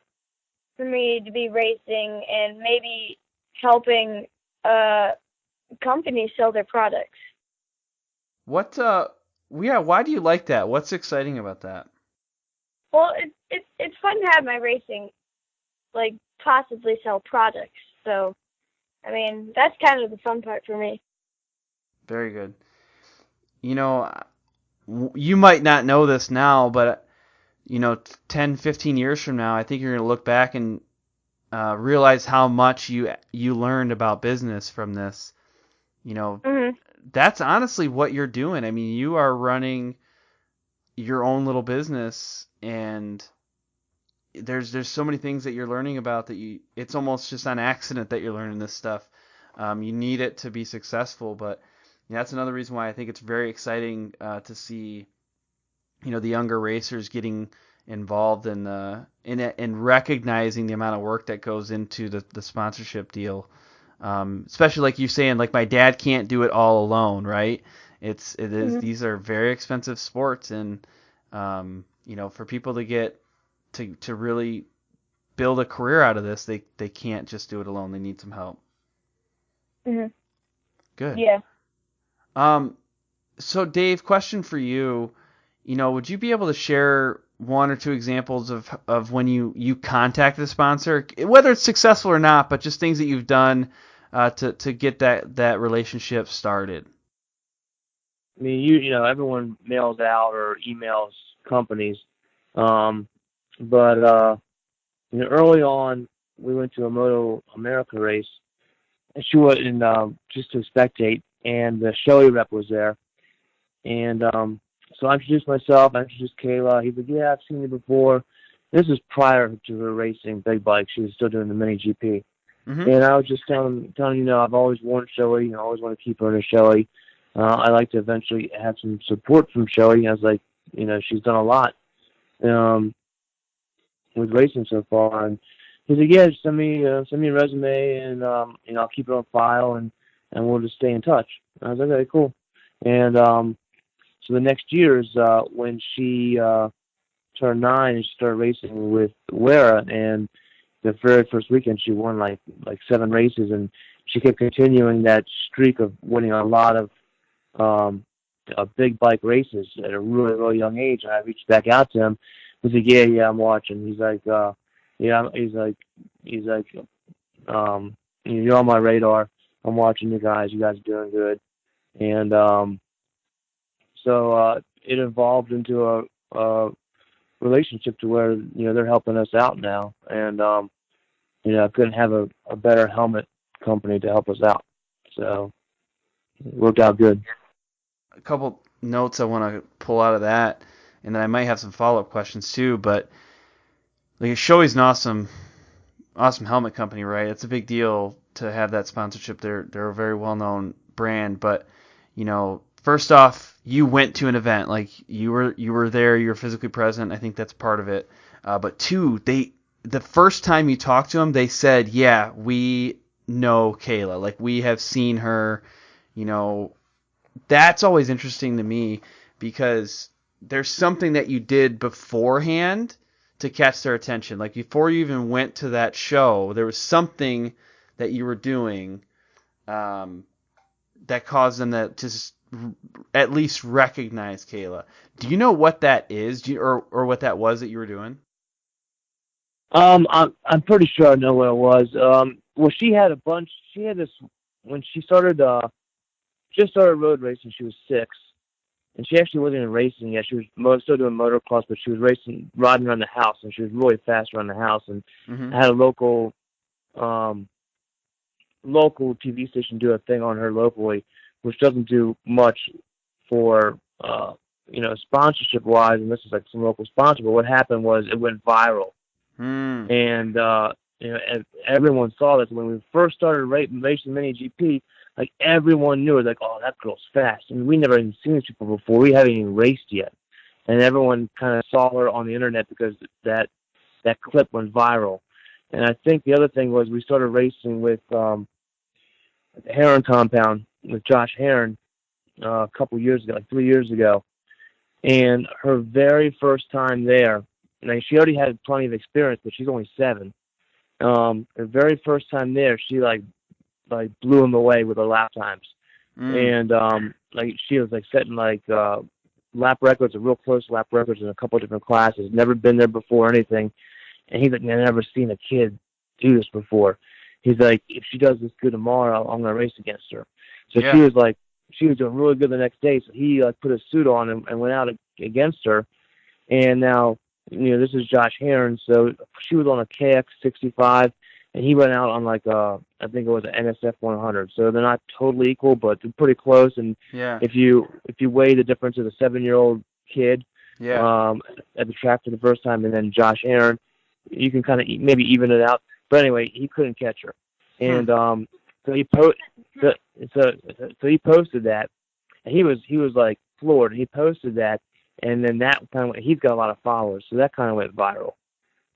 D: me to be racing and maybe helping companies sell their products.
B: Why do you like that? What's exciting about that?
D: Well, it's fun to have my racing, like, possibly sell products. So, I mean, that's kind of the fun part for me.
B: Very good. You might not know this now, but 10, 15 years from now, I think you're going to look back and realize how much you learned about business from this.
D: Mm-hmm.
B: That's honestly what you're doing. I mean, you are running your own little business, and there's so many things that you're learning about that it's almost just on accident that you're learning this stuff. You need it to be successful, but that's another reason why I think it's very exciting to see the younger racers getting involved in recognizing the amount of work that goes into the sponsorship deal. Especially like you're saying, like my dad can't do it all alone, right? It is
D: Mm-hmm.
B: These are very expensive sports, and for people to get to really build a career out of this, they can't just do it alone. They need some help.
D: Mm-hmm.
B: Good.
D: Yeah.
B: So Dave, question for you. Would you be able to share one or two examples of when you contacted a sponsor, whether it's successful or not, but just things that you've done to get that relationship started?
C: I mean, everyone mails out or emails companies, but early on we went to a Moto America race, and she went in just to spectate, and the Shoei rep was there, and so I introduced myself, I introduced Kayla. He's like, yeah, I've seen you before. This is prior to her racing big bike. She was still doing the mini GP.
B: Mm-hmm.
C: And I was just telling I've always worn Shoei. I always want to keep her in a Shoei. I like to eventually have some support from Shoei. I was like, she's done a lot with racing so far. And he's like, yeah, just send me a resume, and I'll keep it on file, and we'll just stay in touch. I was like, okay, cool. And so the next year is when she turned 9 and she started racing with Wera, and the very first weekend she won like 7 races, and she kept continuing that streak of winning a lot of big bike races at a really, really young age. And I reached back out to him. He's like, yeah, I'm watching. He's like, yeah, he's like, you're on my radar. I'm watching you guys. You guys are doing good. And so it evolved into a relationship to where they're helping us out now, and I couldn't have a better helmet company to help us out, so it worked out good.
B: A couple notes I want to pull out of that, and then I might have some follow-up questions too. But like Shoei's an awesome helmet company, right? It's a big deal to have that sponsorship. They're a very well-known brand, but first off, you went to an event, like you were there, you were physically present. I think that's part of it. But two, the first time you talked to them, they said, yeah, we know Kayla, like we have seen her. That's always interesting to me because there's something that you did beforehand to catch their attention. Like before you even went to that show, there was something that you were doing that caused them to just at least recognize Kayla. Do you know what that is? Or what that was that you were doing?
C: I'm pretty sure I know what it was. Well, she had this when she just started road racing. She was 6, and she actually wasn't even racing yet. She was still doing motocross, but she was riding around the house, and she was really fast around the house. And
B: Mm-hmm.
C: I had a local local TV station do a thing on her locally, which doesn't do much for, sponsorship-wise, and this is like some local sponsor, but what happened was it went viral. And, everyone saw this. When we first started racing Mini GP, like, everyone knew it. Like, oh, that girl's fast. And we never even seen these people before. We haven't even raced yet. And everyone kind of saw her on the internet because that clip went viral. And I think the other thing was we started racing with the Heron compound with Josh Heron a couple years ago, like 3 years ago. And her very first time there, she already had plenty of experience, but she's only 7. Her very first time there, she like blew him away with her lap times. And she was like setting like lap records, real close lap records in a couple of different classes. Never been there before or anything. And he's like, man, I've never seen a kid do this before. He's like, if she does this good tomorrow, I'm gonna race against her. So she was doing really good the next day. So he put a suit on and went out against her. And now, this is Josh Heron. So she was on a KX65, and he went out on like I think it was an NSF 100. So they're not totally equal, but they're pretty close. And if you weigh the difference of a 7-year-old kid at the track for the first time, and then Josh Heron, you can kind of maybe even it out. But anyway, he couldn't catch her, and so he posted that, and he was like floored. He posted that, and then that kind of he's got a lot of followers, so that kind of went viral,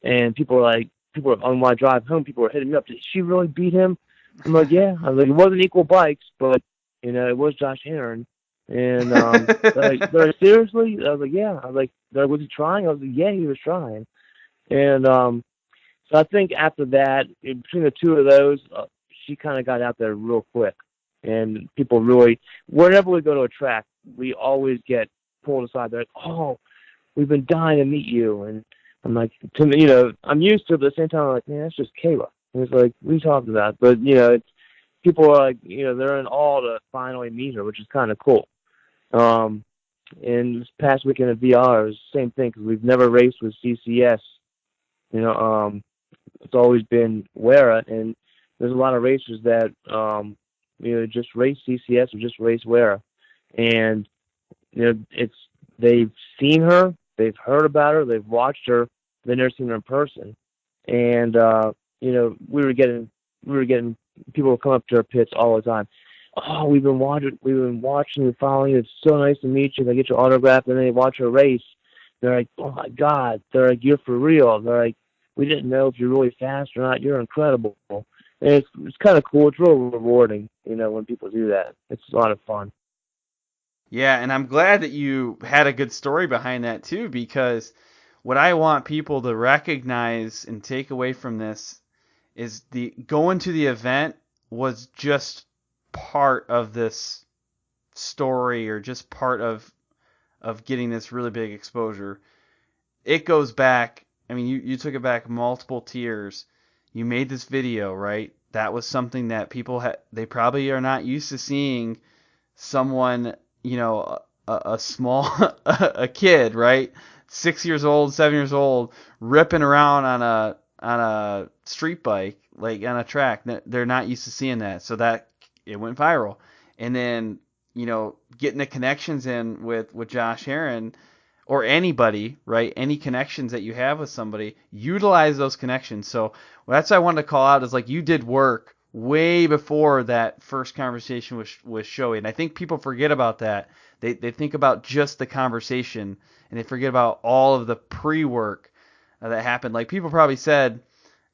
C: and people were on my drive home. People were hitting me up. Did she really beat him? I'm like, yeah. I was like, it wasn't equal bikes, but it was Josh Heron. And they're like, seriously? I was like, yeah. I was like, was he trying? I was like, yeah, he was trying. And so I think after that, between the two of those, she kind of got out there real quick. And people really, whenever we go to a track, we always get pulled aside. They're like, oh, we've been dying to meet you. And I'm like, to me, I'm used to it, but at the same time, I'm like, man, that's just Kayla. And it's like, what are you talking about? But, people are like, they're in awe to finally meet her, which is kind of cool. And this past weekend at VR, it was the same thing, because we've never raced with CCS. It's always been Wera, and there's a lot of racers that, just race CCS or just race Wera. And, they've seen her, they've heard about her, they've watched her, they've never seen her in person. And, we were getting people would come up to our pits all the time. Oh, we've been watching, and following you. It's so nice to meet you. They get your autograph, and then they watch her race. They're like, oh my God. They're like, you're for real. They're like, we didn't know if you're really fast or not. You're incredible. And it's kind of cool. It's real rewarding, when people do that. It's a lot of fun.
B: Yeah, and I'm glad that you had a good story behind that too, because what I want people to recognize and take away from this is going to the event was just part of this story, or just part of getting this really big exposure. It goes back, I mean, you took it back multiple tiers. You made this video, right? That was something that people they probably are not used to seeing someone, a small a kid, right? 6 years old, 7 years old, ripping around on a street bike, like on a track. They're not used to seeing that, so that it went viral. And then getting the connections in with Josh Heron, or anybody, right? Any connections that you have with somebody, utilize those connections. So that's what I wanted to call out, is like, you did work way before that first conversation was showing. And I think people forget about that. They think about just the conversation, and they forget about all of the pre-work that happened. Like, people probably said,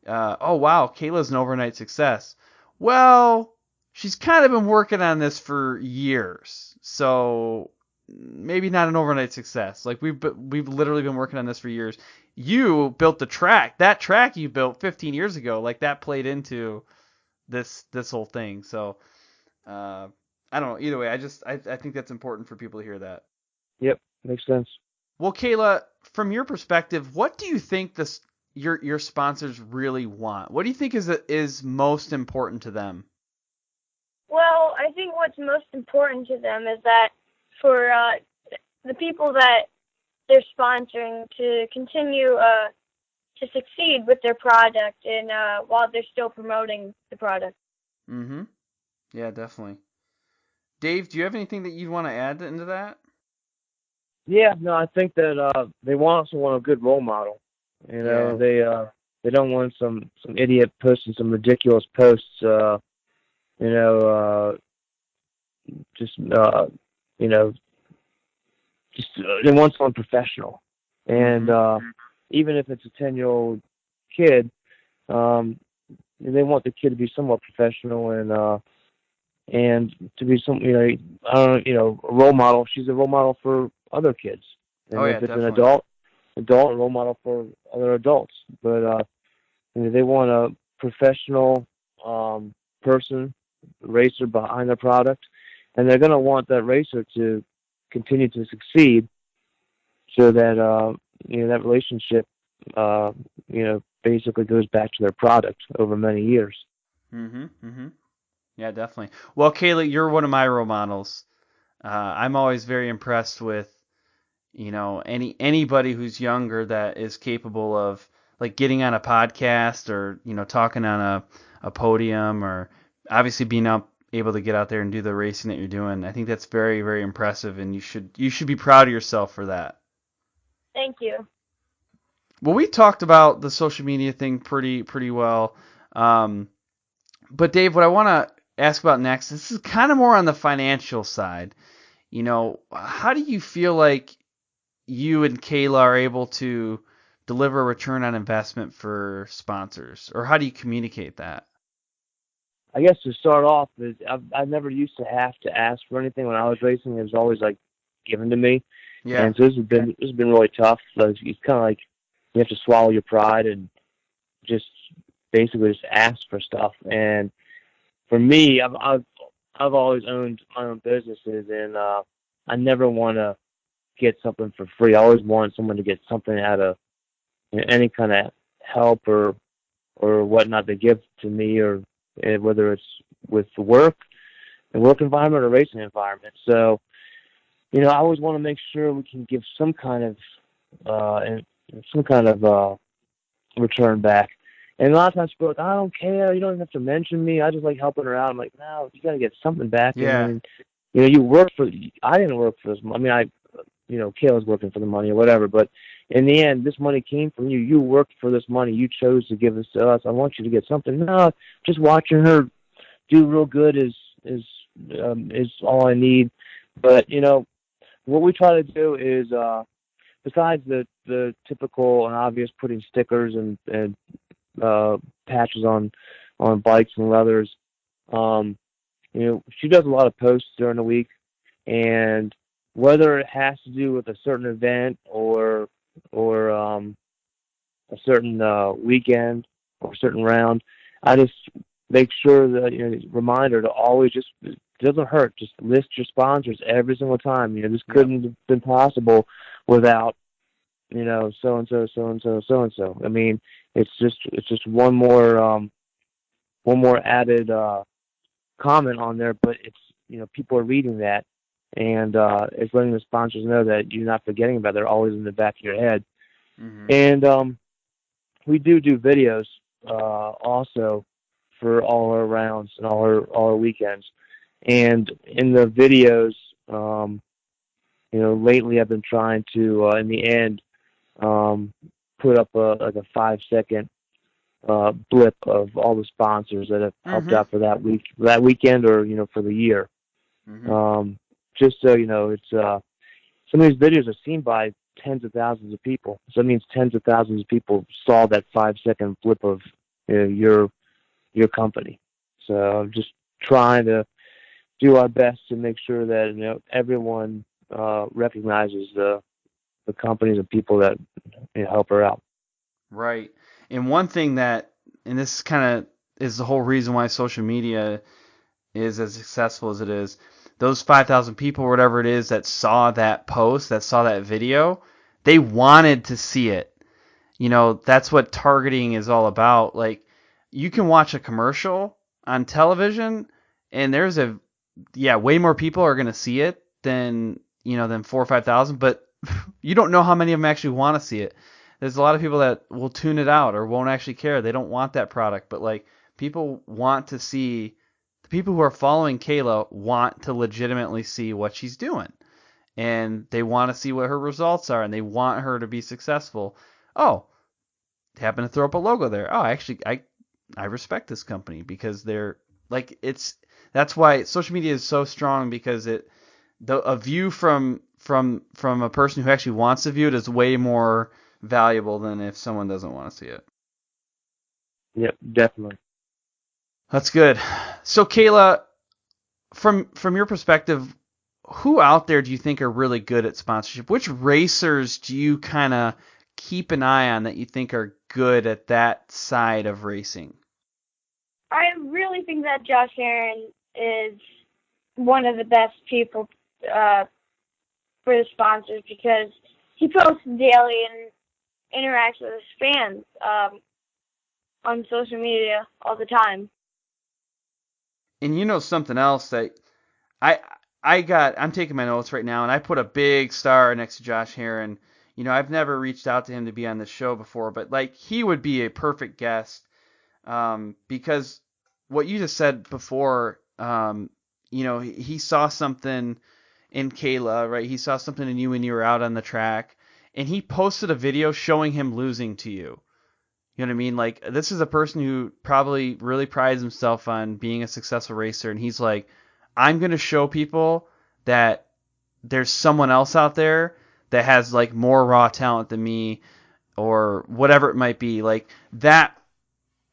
B: oh wow, Kayla's an overnight success. Well, she's kind of been working on this for years, so maybe not an overnight success. Like, we've literally been working on this for years. You built the track. That track you built 15 years ago, like, that played into this whole thing. So I don't know. Either way, I think that's important for people to hear that.
C: Yep, makes sense.
B: Well, Kayla, from your perspective, what do you think your sponsors really want? What do you think is most important to them?
D: Well, I think what's most important to them is that for the people that they're sponsoring to continue to succeed with their product, and while they're still promoting the product.
B: Mm-hmm. Yeah, definitely. Dave, do you have anything that you'd want to add into that?
C: Yeah, no, I think that they also want a good role model. They don't want some idiot posting some ridiculous posts. You know, just you know, just they want someone professional. And even if it's a 10-year-old kid, they want the kid to be somewhat professional and to be some a role model. She's a role model for other kids, and if it's
B: definitely.
C: an adult role model for other adults. But they want a professional person, racer behind their product, and they're going to want that racer to continue to succeed, so that that relationship basically goes back to their product over many years.
B: Mm-hmm. Yeah, definitely. Well, Kayla, you're one of my role models. I'm always very impressed with, anybody who's younger that is capable of like getting on a podcast or, talking on a podium, or obviously being able to get out there and do the racing that you're doing. I think that's very, very impressive, and you should be proud of yourself for that.
D: Thank you.
B: Well, we talked about the social media thing pretty well. But Dave, what I want to ask about next, this is kind of more on the financial side. How do you feel like you and Kayla are able to deliver a return on investment for sponsors, or how do you communicate that?
C: I guess to start off, I've never used to have to ask for anything when I was racing. It was always like given to me.
B: Yeah.
C: And so this has been really tough. So it's kind of like you have to swallow your pride and just basically just ask for stuff. And for me, I've always owned my own businesses, and I never want to get something for free. I always want someone to get something out of any kind of help or whatnot they give to me, or whether it's with the work environment or racing environment. So, I always want to make sure we can give some kind of return back. And a lot of times people are like, I don't care. You don't even have to mention me. I just like helping her out. I'm like, no, you got to get something back.
B: Yeah.
C: And, you work for. I didn't work for this. I mean, Kayla's working for the money or whatever. But in the end, this money came from you. You worked for this money. You chose to give this to us. I want you to get something. No, just watching her do real good is all I need. But what we try to do is, besides the typical and obvious putting stickers and patches on bikes and leathers, she does a lot of posts during the week, and whether it has to do with a certain event or a certain weekend or a certain round, I just make sure that remind her to always just, it doesn't hurt, just list your sponsors every single time. This couldn't have been possible without so and so, so and so, so and so. I mean, it's just one more added comment on there, but it's people are reading that, and it's letting the sponsors know that you're not forgetting about it. They're always in the back of your head.
B: Mm-hmm.
C: And we do videos also for all our rounds and all our weekends. And in the videos, lately I've been trying to in the end put up a 5-second blip of all the sponsors that have helped out for that weekend, or for the year.
B: Mm-hmm.
C: Just so it's some of these videos are seen by tens of thousands of people. So that means tens of thousands of people saw that 5-second blip of your company. So I'm just trying to do our best to make sure that everyone recognizes the companies and people that help her out.
B: Right. And one thing and this kind of is the whole reason why social media is as successful as it is, those 5,000 people or whatever it is that saw that post, that saw that video, they wanted to see it. That's what targeting is all about. Like, you can watch a commercial on television, and there's way more people are going to see it than 4,000 or 5,000, but you don't know how many of them actually want to see it. There's a lot of people that will tune it out or won't actually care. They don't want that product, but like, people want to see people who are following Kayla want to legitimately see what she's doing, and they want to see what her results are, and they want her to be successful. Oh, they happen to throw up a logo there. Oh, actually, I respect this company because they're like that's why social media is so strong, because a view from a person who actually wants to view it is way more valuable than if someone doesn't want to see it.
C: Yep, definitely.
B: That's good. So Kayla, from your perspective, who out there do you think are really good at sponsorship? Which racers do you kind of keep an eye on that you think are good at that side of racing?
D: I really think that Josh Aaron is one of the best people for the sponsors, because he posts daily and interacts with his fans on social media all the time.
B: And you know something else that I'm taking my notes right now, and I put a big star next to Josh Aaron. You know, I've never reached out to him to be on this show before, but like he would be a perfect guest, because what you just said before, you know, he saw something in Kayla, right? He saw something in you when you were out on the track, and he posted a video showing him losing to you. You know what I mean? Like, this is a person who probably really prides himself on being a successful racer, and he's like, I'm going to show people that there's someone else out there that has like more raw talent than me, or whatever it might be. Like that,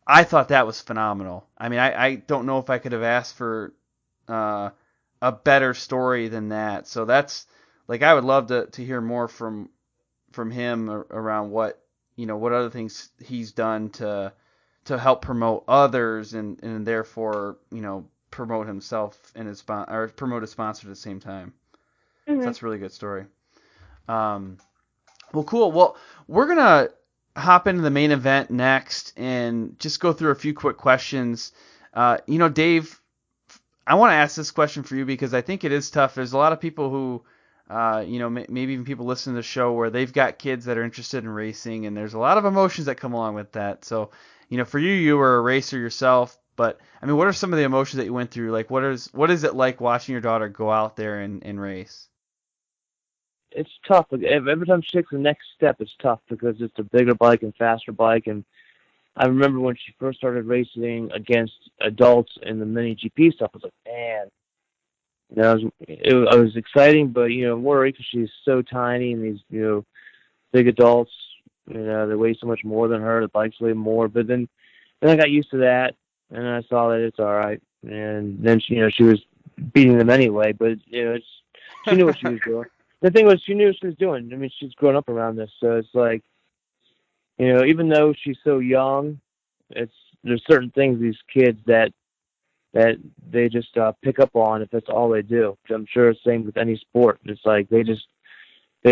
B: I thought that was phenomenal. I mean, I don't know if I could have asked for a better story than that. So that's like, I would love to hear more from him around what, you know, what other things he's done to help promote others, and therefore, you know, promote himself and or promote his sponsor at the same time.
D: Mm-hmm.
B: So that's a really good story. Well, cool. Well, we're gonna hop into the main event next and just go through a few quick questions. You know, Dave, I want to ask this question for you because I think it is tough. There's a lot of people who, you know, maybe even people listening to the show where they've got kids that are interested in racing, and there's a lot of emotions that come along with that. So, you know, for you, you were a racer yourself, but I mean, what are some of the emotions that you went through? Like, what is it like watching your daughter go out there and race?
C: It's tough. Every time she takes the next step, it's tough because it's a bigger bike and faster bike. And I remember when she first started racing against adults in the mini GP stuff, I was like, man, you know, it was exciting, but, you know, worried because she's so tiny, and these, you know, big adults, you know, they weigh so much more than her. The bikes weigh more. But then I got used to that, and I saw that it's all right. And then she, you know, she was beating them anyway, but, you know, she knew what she was doing. The thing was, she knew what she was doing. I mean, she's grown up around this, so it's like, you know, even though she's so young, there's certain things, these kids that they just pick up on if that's all they do. I'm sure it's the same with any sport. It's like they've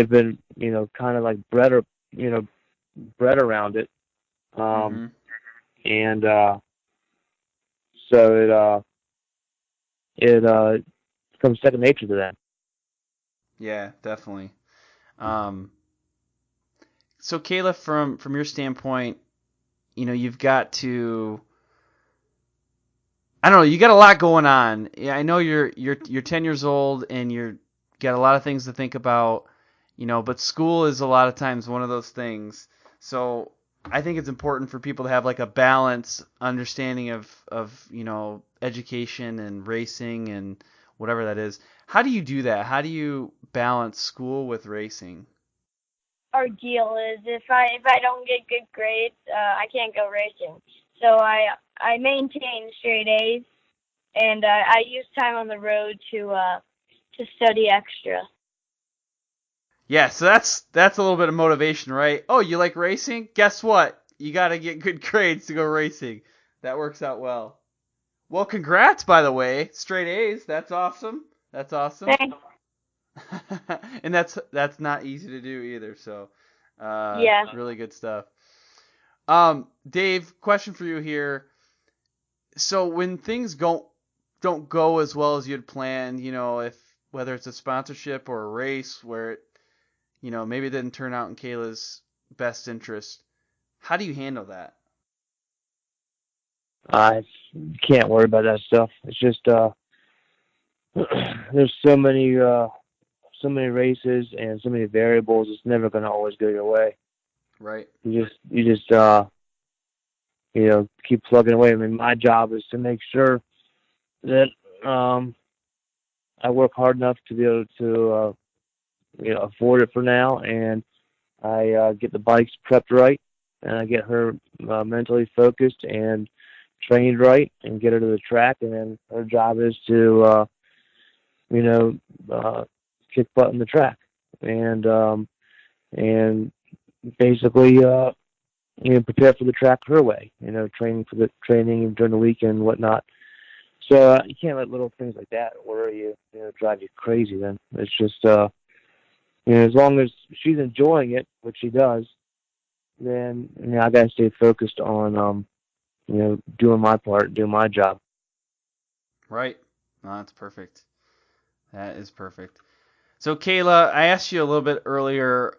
C: been, you know, kind of like bred around it, and so it becomes second nature to them.
B: Yeah, definitely. So Kayla, from your standpoint, you know, you've got to, I don't know, you got a lot going on. Yeah, I know you're 10 years old and you're got a lot of things to think about, you know, but school is a lot of times one of those things. So I think it's important for people to have like a balanced understanding of, you know, education and racing and whatever that is. How do you do that? How do you balance school with racing?
D: Our deal is if I don't get good grades, I can't go racing. So I maintain straight A's, and I use time on the road to study extra.
B: Yeah, so that's a little bit of motivation, right? Oh, you like racing? Guess what? You got to get good grades to go racing. That works out well. Well, congrats, by the way. Straight A's. That's awesome. That's awesome.
D: Thanks.
B: And that's not easy to do either. So,
D: Yeah.
B: really good stuff. Dave, question for you here. So when things don't go as well as you'd planned, you know, if whether it's a sponsorship or a race where it, you know, maybe it didn't turn out in Kayla's best interest, how do you handle that?
C: I can't worry about that stuff. It's just there's so many races and so many variables. It's never going to always go your way.
B: Right.
C: You just keep plugging away. I mean, my job is to make sure that I work hard enough to be able to afford it for now, and I get the bikes prepped right, and I get her mentally focused and trained right, and get her to the track. And then her job is to kick butt in the track, and basically prepare for the track her way. Training during the week and whatnot. So you can't let little things like that worry you, drive you crazy. Then it's just as long as she's enjoying it, which she does, then I gotta stay focused on doing my part, doing my job.
B: Right. No, that's perfect. That is perfect. So Kayla, I asked you a little bit earlier,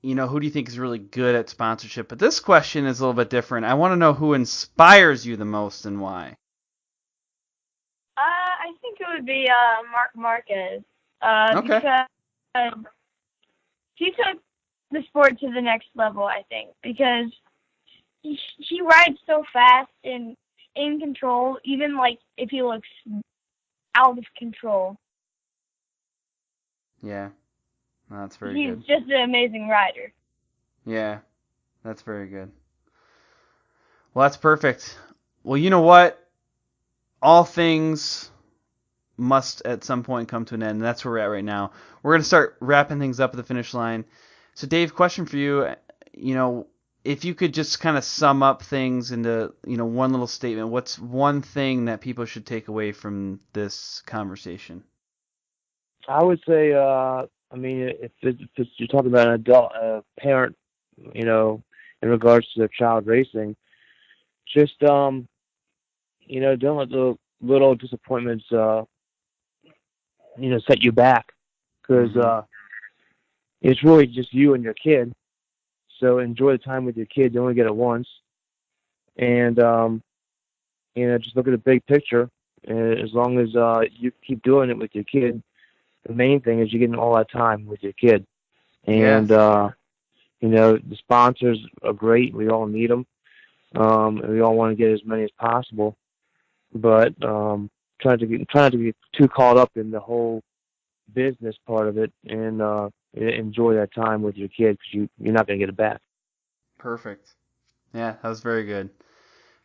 B: who do you think is really good at sponsorship? But this question is a little bit different. I want to know who inspires you the most and why.
D: I think it would be Mark Marquez.
B: Okay.
D: Because he took the sport to the next level, I think, because he rides so fast and in control, even like if he looks out of control.
B: Yeah, that's very good.
D: He's just an amazing rider.
B: Yeah, that's very good. Well, that's perfect. Well, you know what? All things must at some point come to an end, and that's where we're at right now. We're going to start wrapping things up at the finish line. So, Dave, question for you. If you could just kind of sum up things into, one little statement, what's one thing that people should take away from this conversation?
C: I would say, if you're talking about an adult, parent, in regards to their child racing, just, don't let the little disappointments, set you back, because it's really just you and your kid. So enjoy the time with your kid. You only get it once, and just look at the big picture. And as long as you keep doing it with your kid, the main thing is you're getting all that time with your kid. And the sponsors are great. We all need them, and we all want to get as many as possible. But try not to get too caught up in the whole business part of it, and enjoy that time with your kid, because you're not going to get it back.
B: Perfect. Yeah, that was very good.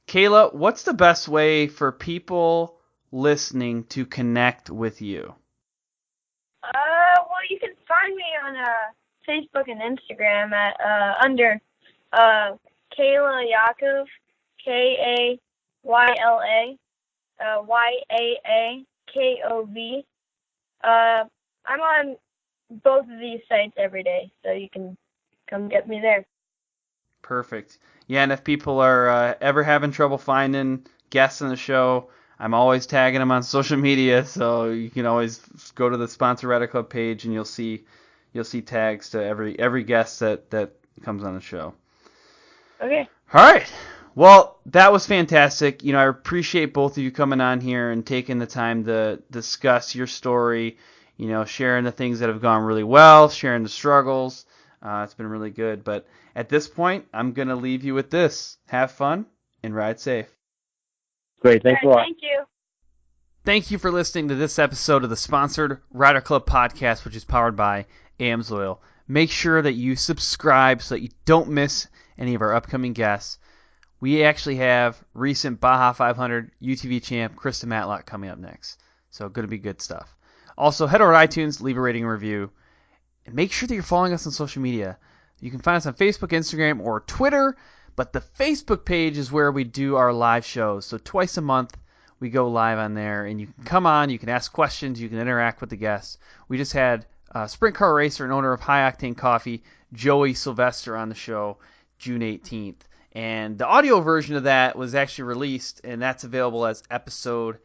B: Kayla, what's the best way for people listening to connect with you?
D: Well, you can find me on Facebook and Instagram at under Kayla Yaakov, Kayla Yaakov. I'm on both of these sites every day, so you can come get me there.
B: Perfect. Yeah, and if people are ever having trouble finding guests on the show, I'm always tagging them on social media, so you can always go to the Sponsor Rider Club page and you'll see tags to every guest that comes on the show.
D: Okay.
B: All right. Well, that was fantastic. I appreciate both of you coming on here and taking the time to discuss your story, sharing the things that have gone really well, sharing the struggles. It's been really good. But at this point, I'm going to leave you with this. Have fun and ride safe.
C: Great. Thanks a lot.
D: Thank you.
B: Thank you for listening to this episode of the Sponsored Rider Club podcast, which is powered by AMSOIL. Make sure that you subscribe so that you don't miss any of our upcoming guests. We actually have recent Baja 500 UTV champ Krista Matlock coming up next. So going to be good stuff. Also, head over to iTunes, leave a rating and review, and make sure that you're following us on social media. You can find us on Facebook, Instagram, or Twitter, but the Facebook page is where we do our live shows. So twice a month, we go live on there, and you can come on, you can ask questions, you can interact with the guests. We just had sprint car racer and owner of High Octane Coffee, Joey Sylvester, on the show June 18th. And the audio version of that was actually released, and that's available as episode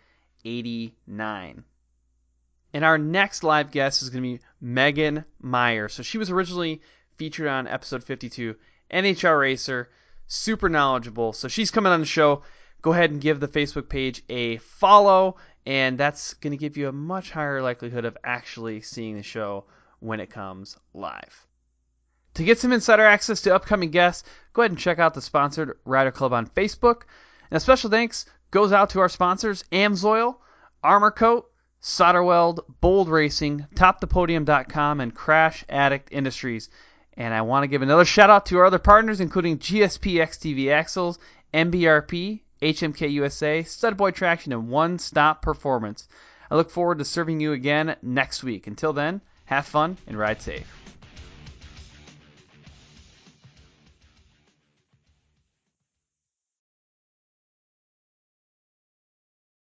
B: 89. And our next live guest is going to be Megan Meyer. So she was originally featured on episode 52, NHL racer, super knowledgeable. So she's coming on the show. go ahead and give the Facebook page a follow, and that's going to give you a much higher likelihood of actually seeing the show when it comes live. To get some insider access to upcoming guests, go ahead and check out the Sponsored Rider Club on Facebook. And a special thanks goes out to our sponsors, AMSOIL, Armor Coat, SolderWeld, Bold Racing, TopThePodium.com, and Crash Addict Industries. And I want to give another shout out to our other partners, including GSP XTV Axles, MBRP, HMK USA, Stud Boy Traction, and One Stop Performance. I look forward to serving you again next week. Until then, have fun and ride safe.